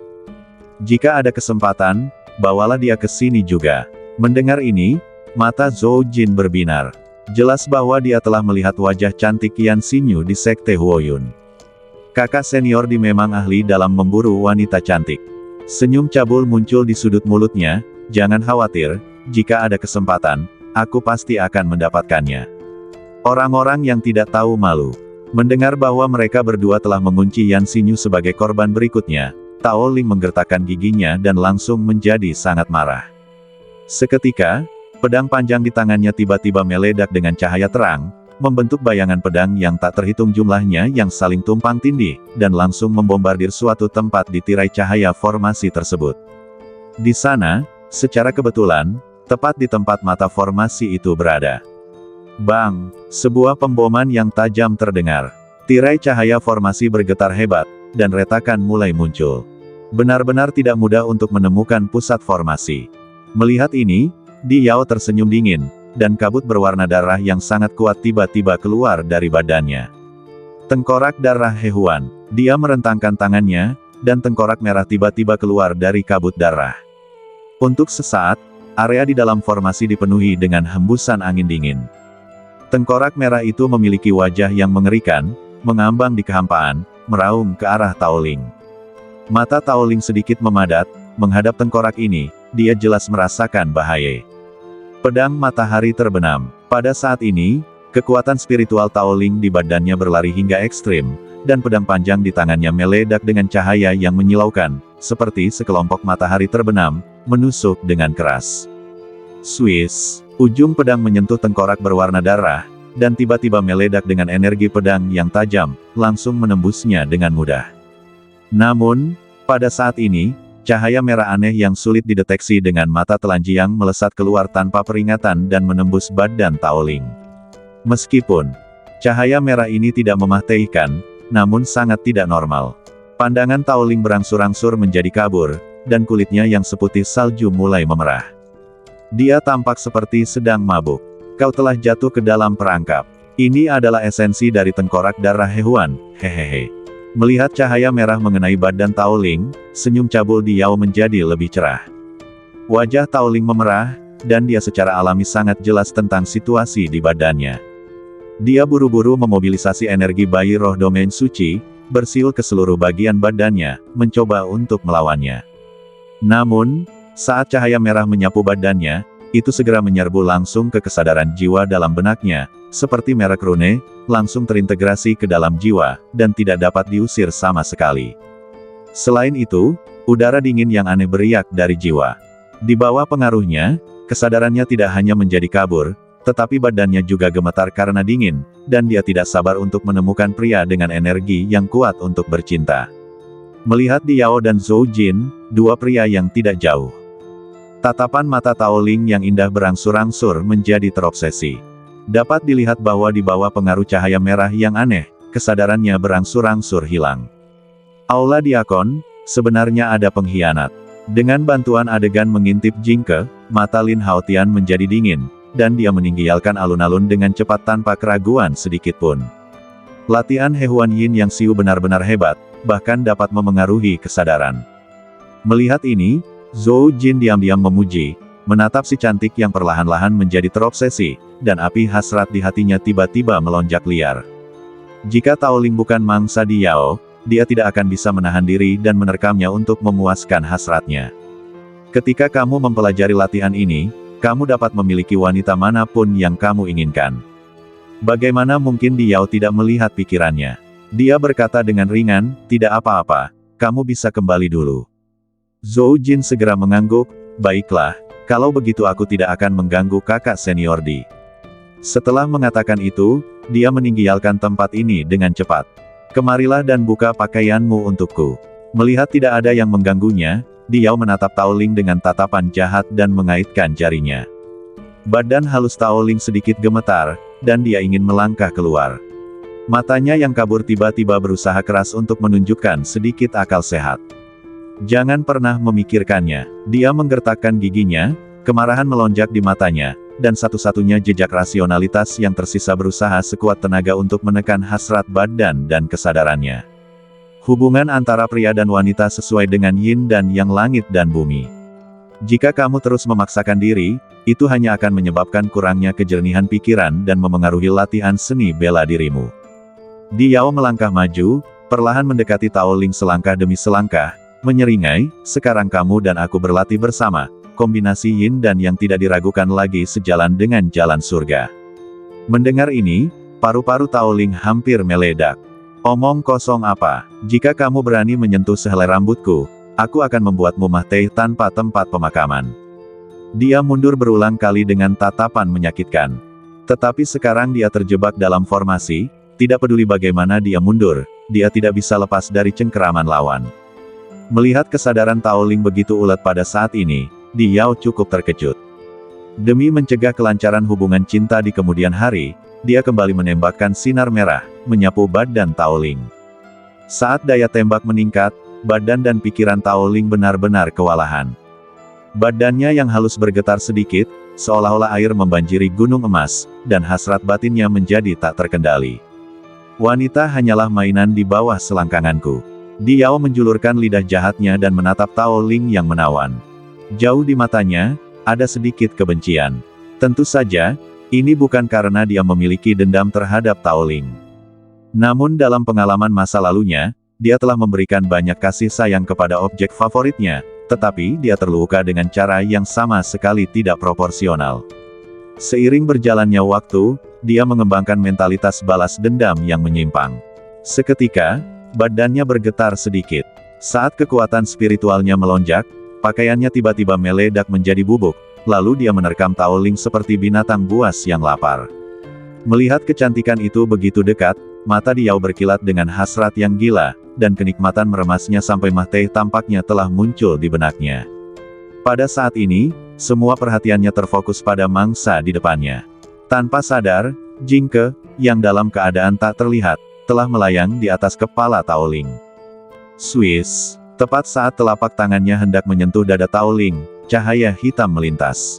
Jika ada kesempatan, bawalah dia ke sini juga. Mendengar ini, mata Zhou Jin berbinar. Jelas bahwa dia telah melihat wajah cantik Yan Xinyu di Sekte Huoyun. Kakak senior Di memang ahli dalam memburu wanita cantik. Senyum cabul muncul di sudut mulutnya, jangan khawatir, jika ada kesempatan, aku pasti akan mendapatkannya. Orang-orang yang tidak tahu malu. Mendengar bahwa mereka berdua telah mengunci Yan Xinyu sebagai korban berikutnya, Tao Ling menggertakkan giginya dan langsung menjadi sangat marah. Seketika, pedang panjang di tangannya tiba-tiba meledak dengan cahaya terang, membentuk bayangan pedang yang tak terhitung jumlahnya yang saling tumpang tindih, dan langsung membombardir suatu tempat di tirai cahaya formasi tersebut. Di sana, secara kebetulan, tepat di tempat mata formasi itu berada. Bang! Sebuah pemboman yang tajam terdengar. Tirai cahaya formasi bergetar hebat, dan retakan mulai muncul. Benar-benar tidak mudah untuk menemukan pusat formasi. Melihat ini, Diao tersenyum dingin, dan kabut berwarna darah yang sangat kuat tiba-tiba keluar dari badannya. Tengkorak darah Hehuan. Dia merentangkan tangannya, dan tengkorak merah tiba-tiba keluar dari kabut darah. Untuk sesaat, area di dalam formasi dipenuhi dengan hembusan angin dingin. Tengkorak merah itu memiliki wajah yang mengerikan, mengambang di kehampaan, meraung ke arah Tao Ling. Mata Tao Ling sedikit memadat, menghadap tengkorak ini, dia jelas merasakan bahaya. Pedang matahari terbenam. Pada saat ini, kekuatan spiritual Tao Ling di badannya berlari hingga ekstrim, dan pedang panjang di tangannya meledak dengan cahaya yang menyilaukan, seperti sekelompok matahari terbenam, menusuk dengan keras. Swiss, ujung pedang menyentuh tengkorak berwarna darah, dan tiba-tiba meledak dengan energi pedang yang tajam, langsung menembusnya dengan mudah. Namun, pada saat ini, cahaya merah aneh yang sulit dideteksi dengan mata telanjang melesat keluar tanpa peringatan dan menembus badan Tao Ling. Meskipun cahaya merah ini tidak mematikan, namun sangat tidak normal. Pandangan Tao Ling berangsur-angsur menjadi kabur, dan kulitnya yang seputih salju mulai memerah. Dia tampak seperti sedang mabuk. Kau telah jatuh ke dalam perangkap. Ini adalah esensi dari tengkorak darah Hehuan, hehehe. Melihat cahaya merah mengenai badan Tao Ling, senyum cabul Diao menjadi lebih cerah. Wajah Tao Ling memerah, dan dia secara alami sangat jelas tentang situasi di badannya. Dia buru-buru memobilisasi energi bayi roh domain suci, bersiul ke seluruh bagian badannya, mencoba untuk melawannya. Namun, saat cahaya merah menyapu badannya, itu segera menyerbu langsung ke kesadaran jiwa dalam benaknya, seperti merek rune, langsung terintegrasi ke dalam jiwa, dan tidak dapat diusir sama sekali. Selain itu, udara dingin yang aneh beriak dari jiwa. Di bawah pengaruhnya, kesadarannya tidak hanya menjadi kabur, tetapi badannya juga gemetar karena dingin, dan dia tidak sabar untuk menemukan pria dengan energi yang kuat untuk bercinta. Melihat Diao dan Zhou Jin, dua pria yang tidak jauh. Tatapan mata Tao Ling yang indah berangsur-angsur menjadi terobsesi. Dapat dilihat bahwa di bawah pengaruh cahaya merah yang aneh, kesadarannya berangsur-angsur hilang. Aula Diakon, sebenarnya ada pengkhianat. Dengan bantuan adegan mengintip Jingke, mata Lin Haotian menjadi dingin, dan dia meninggalkan alun-alun dengan cepat tanpa keraguan sedikitpun. Latihan He Huan Yin yang Xiu benar-benar hebat, bahkan dapat memengaruhi kesadaran. Melihat ini, Zhou Jin diam-diam memuji, menatap si cantik yang perlahan-lahan menjadi terobsesi, dan api hasrat di hatinya tiba-tiba melonjak liar. Jika Tao Ling bukan mangsa Diao, dia tidak akan bisa menahan diri dan menerkamnya untuk memuaskan hasratnya. Ketika kamu mempelajari latihan ini, kamu dapat memiliki wanita manapun yang kamu inginkan. Bagaimana mungkin Diao tidak melihat pikirannya? Dia berkata dengan ringan, tidak apa-apa, kamu bisa kembali dulu. Zhou Jin segera mengangguk, baiklah, kalau begitu aku tidak akan mengganggu kakak senior Di. Setelah mengatakan itu, dia meninggalkan tempat ini dengan cepat. Kemarilah dan buka pakaianmu untukku. Melihat tidak ada yang mengganggunya, Diao menatap Tao Ling dengan tatapan jahat dan mengaitkan jarinya. Badan halus Tao Ling sedikit gemetar, dan dia ingin melangkah keluar. Matanya yang kabur tiba-tiba berusaha keras untuk menunjukkan sedikit akal sehat. Jangan pernah memikirkannya. Dia menggertakkan giginya, kemarahan melonjak di matanya, dan satu-satunya jejak rasionalitas yang tersisa berusaha sekuat tenaga untuk menekan hasrat badan dan kesadarannya. Hubungan antara pria dan wanita sesuai dengan yin dan yang langit dan bumi. Jika kamu terus memaksakan diri, itu hanya akan menyebabkan kurangnya kejernihan pikiran dan memengaruhi latihan seni bela dirimu. Diao melangkah maju, perlahan mendekati Tao Ling selangkah demi selangkah, menyeringai, sekarang kamu dan aku berlatih bersama, kombinasi yin dan yang tidak diragukan lagi sejalan dengan jalan surga. Mendengar ini, paru-paru Tao Ling hampir meledak. Omong kosong apa? Jika kamu berani menyentuh sehelai rambutku, aku akan membuatmu mati tanpa tempat pemakaman. Dia mundur berulang kali dengan tatapan menyakitkan. Tetapi sekarang dia terjebak dalam formasi, tidak peduli bagaimana dia mundur, dia tidak bisa lepas dari cengkeraman lawan. Melihat kesadaran Tao Ling begitu ulet pada saat ini, Diao cukup terkejut. Demi mencegah kelancaran hubungan cinta di kemudian hari, dia kembali menembakkan sinar merah, menyapu badan Tao Ling. Saat daya tembak meningkat, badan dan pikiran Tao Ling benar-benar kewalahan. Badannya yang halus bergetar sedikit, seolah-olah air membanjiri gunung emas, dan hasrat batinnya menjadi tak terkendali. Wanita hanyalah mainan di bawah selangkanganku. Diao menjulurkan lidah jahatnya dan menatap Tao Ling yang menawan. Jauh di matanya, ada sedikit kebencian. Tentu saja, ini bukan karena dia memiliki dendam terhadap Tao Ling. Namun dalam pengalaman masa lalunya, dia telah memberikan banyak kasih sayang kepada objek favoritnya, tetapi dia terluka dengan cara yang sama sekali tidak proporsional. Seiring berjalannya waktu, dia mengembangkan mentalitas balas dendam yang menyimpang. Seketika, badannya bergetar sedikit. Saat kekuatan spiritualnya melonjak, pakaiannya tiba-tiba meledak menjadi bubuk, lalu dia menerkam Tao Ling seperti binatang buas yang lapar. Melihat kecantikan itu begitu dekat, mata Diao berkilat dengan hasrat yang gila, dan kenikmatan meremasnya sampai mate tampaknya telah muncul di benaknya. Pada saat ini, semua perhatiannya terfokus pada mangsa di depannya. Tanpa sadar, Jingke, yang dalam keadaan tak terlihat, telah melayang di atas kepala Tao Ling. Swiss, tepat saat telapak tangannya hendak menyentuh dada Tao Ling, cahaya hitam melintas.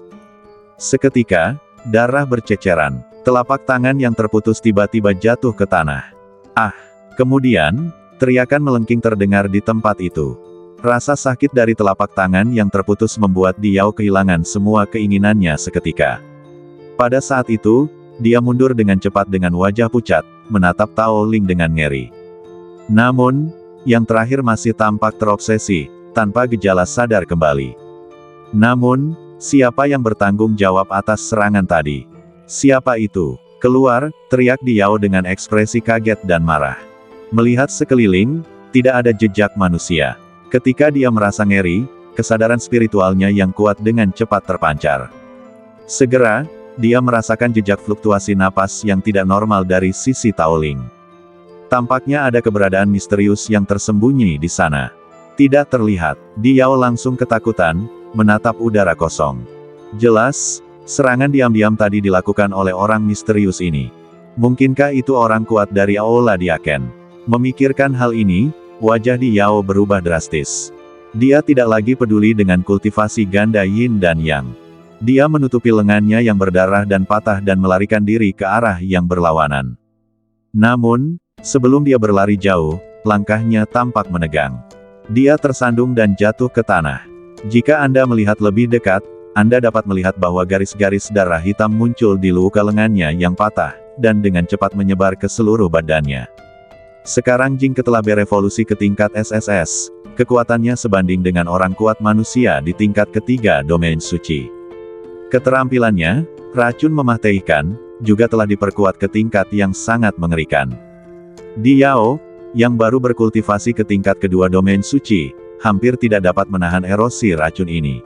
Seketika, darah berceceran. Telapak tangan yang terputus tiba-tiba jatuh ke tanah. Ah! Kemudian, teriakan melengking terdengar di tempat itu. Rasa sakit dari telapak tangan yang terputus membuat Diao kehilangan semua keinginannya seketika. Pada saat itu, dia mundur dengan cepat dengan wajah pucat, menatap Tao Ling dengan ngeri. Namun, yang terakhir masih tampak terobsesi, tanpa gejala sadar kembali. Namun, siapa yang bertanggung jawab atas serangan tadi? Siapa itu? Keluar, teriak Diao dengan ekspresi kaget dan marah. Melihat sekeliling, tidak ada jejak manusia. Ketika dia merasa ngeri, kesadaran spiritualnya yang kuat dengan cepat terpancar. Segera, dia merasakan jejak fluktuasi napas yang tidak normal dari sisi Tao Ling. Tampaknya ada keberadaan misterius yang tersembunyi di sana. Tidak terlihat. Diao langsung ketakutan, menatap udara kosong. Jelas, serangan diam-diam tadi dilakukan oleh orang misterius ini. Mungkinkah itu orang kuat dari Aula Diaken? Memikirkan hal ini, wajah Diao berubah drastis. Dia tidak lagi peduli dengan kultivasi ganda yin dan yang. Dia menutupi lengannya yang berdarah dan patah dan melarikan diri ke arah yang berlawanan. Namun, sebelum dia berlari jauh, langkahnya tampak menegang. Dia tersandung dan jatuh ke tanah. Jika Anda melihat lebih dekat, Anda dapat melihat bahwa garis-garis darah hitam muncul di luka lengannya yang patah, dan dengan cepat menyebar ke seluruh badannya. Sekarang Jingke telah berevolusi ke tingkat SSS. Kekuatannya sebanding dengan orang kuat manusia di tingkat ketiga domain suci. Keterampilannya, racun mematikan, juga telah diperkuat ke tingkat yang sangat mengerikan. Diao, yang baru berkultivasi ke tingkat kedua domain suci, hampir tidak dapat menahan erosi racun ini.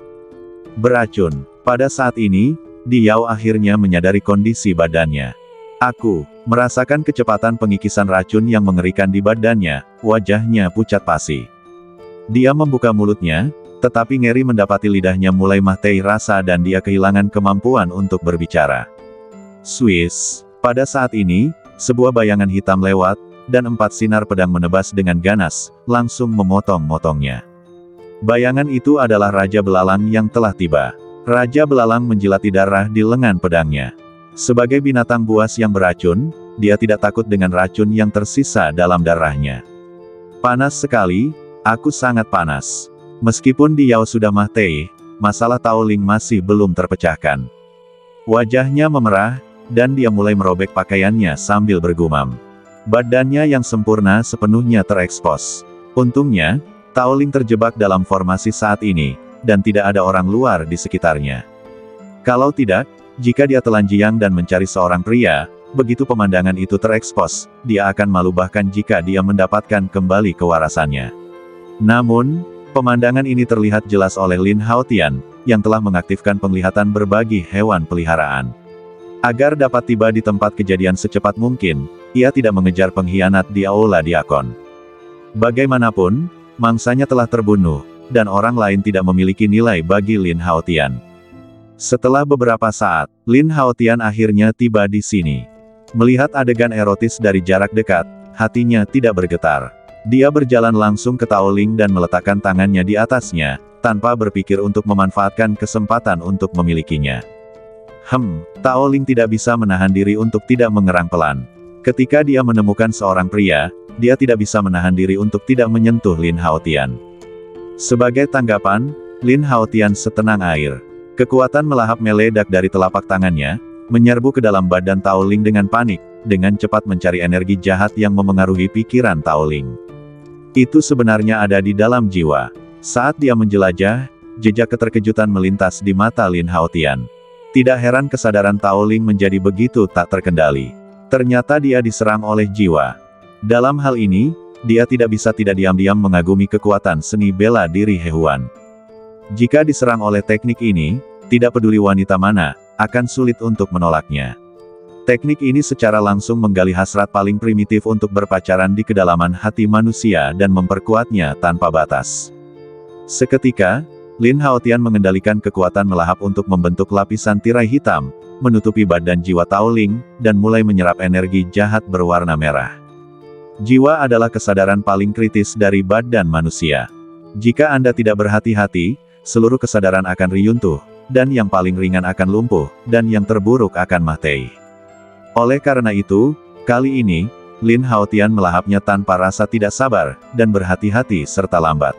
Beracun. Pada saat ini, Diao akhirnya menyadari kondisi badannya. Aku merasakan kecepatan pengikisan racun yang mengerikan di badannya, wajahnya pucat pasi. Dia membuka mulutnya, tetapi ngeri mendapati lidahnya mulai mati rasa dan dia kehilangan kemampuan untuk berbicara. Swiss. Pada saat ini, sebuah bayangan hitam lewat, dan 4 sinar pedang menebas dengan ganas, langsung memotong-motongnya. Bayangan itu adalah Raja Belalang yang telah tiba. Raja Belalang menjilati darah di lengan pedangnya. Sebagai binatang buas yang beracun, dia tidak takut dengan racun yang tersisa dalam darahnya. Panas sekali. Aku sangat panas. Meskipun Diao sudah mati, masalah Tao Ling masih belum terpecahkan. Wajahnya memerah, dan dia mulai merobek pakaiannya sambil bergumam. Badannya yang sempurna sepenuhnya terekspos. Untungnya, Tao Ling terjebak dalam formasi saat ini, dan tidak ada orang luar di sekitarnya. Kalau tidak, jika dia telanjang dan mencari seorang pria, begitu pemandangan itu terekspos, dia akan malu bahkan jika dia mendapatkan kembali kewarasannya. Namun, pemandangan ini terlihat jelas oleh Lin Haotian, yang telah mengaktifkan penglihatan berbagi hewan peliharaan. Agar dapat tiba di tempat kejadian secepat mungkin, ia tidak mengejar pengkhianat di Aula Diakon. Bagaimanapun, mangsanya telah terbunuh, dan orang lain tidak memiliki nilai bagi Lin Haotian. Setelah beberapa saat, Lin Haotian akhirnya tiba di sini. Melihat adegan erotis dari jarak dekat, hatinya tidak bergetar. Dia berjalan langsung ke Tao Ling dan meletakkan tangannya di atasnya, tanpa berpikir untuk memanfaatkan kesempatan untuk memilikinya. Tao Ling tidak bisa menahan diri untuk tidak mengerang pelan. Ketika dia menemukan seorang pria, dia tidak bisa menahan diri untuk tidak menyentuh Lin Haotian. Sebagai tanggapan, Lin Haotian setenang air. Kekuatan melahap meledak dari telapak tangannya, menyerbu ke dalam badan Tao Ling dengan panik, dengan cepat mencari energi jahat yang memengaruhi pikiran Tao Ling. Itu sebenarnya ada di dalam jiwa. Saat dia menjelajah, jejak keterkejutan melintas di mata Lin Haotian. Tidak heran kesadaran Tao Ling menjadi begitu tak terkendali. Ternyata dia diserang oleh jiwa. Dalam hal ini, dia tidak bisa tidak diam-diam mengagumi kekuatan seni bela diri He Huan. Jika diserang oleh teknik ini, tidak peduli wanita mana, akan sulit untuk menolaknya. Teknik ini secara langsung menggali hasrat paling primitif untuk berpacaran di kedalaman hati manusia dan memperkuatnya tanpa batas. Seketika, Lin Haotian mengendalikan kekuatan melahap untuk membentuk lapisan tirai hitam, menutupi badan jiwa Tao Ling, dan mulai menyerap energi jahat berwarna merah. Jiwa adalah kesadaran paling kritis dari badan manusia. Jika Anda tidak berhati-hati, seluruh kesadaran akan riyuntuh, dan yang paling ringan akan lumpuh, dan yang terburuk akan mati. Oleh karena itu, kali ini, Lin Haotian melahapnya tanpa rasa tidak sabar, dan berhati-hati serta lambat.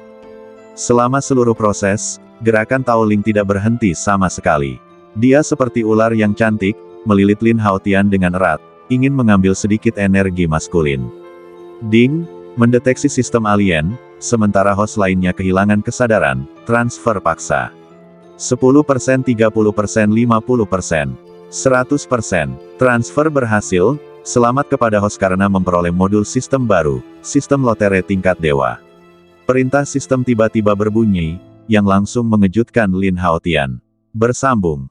Selama seluruh proses, gerakan Tao Ling tidak berhenti sama sekali. Dia seperti ular yang cantik, melilit Lin Haotian dengan erat, ingin mengambil sedikit energi maskulin. Ding, mendeteksi sistem alien, sementara host lainnya kehilangan kesadaran, transfer paksa. 10%, 30%, 50%. 100%. Transfer berhasil, selamat kepada host karena memperoleh modul sistem baru, sistem lotere tingkat dewa. Perintah sistem tiba-tiba berbunyi, yang langsung mengejutkan Lin Haotian. Bersambung.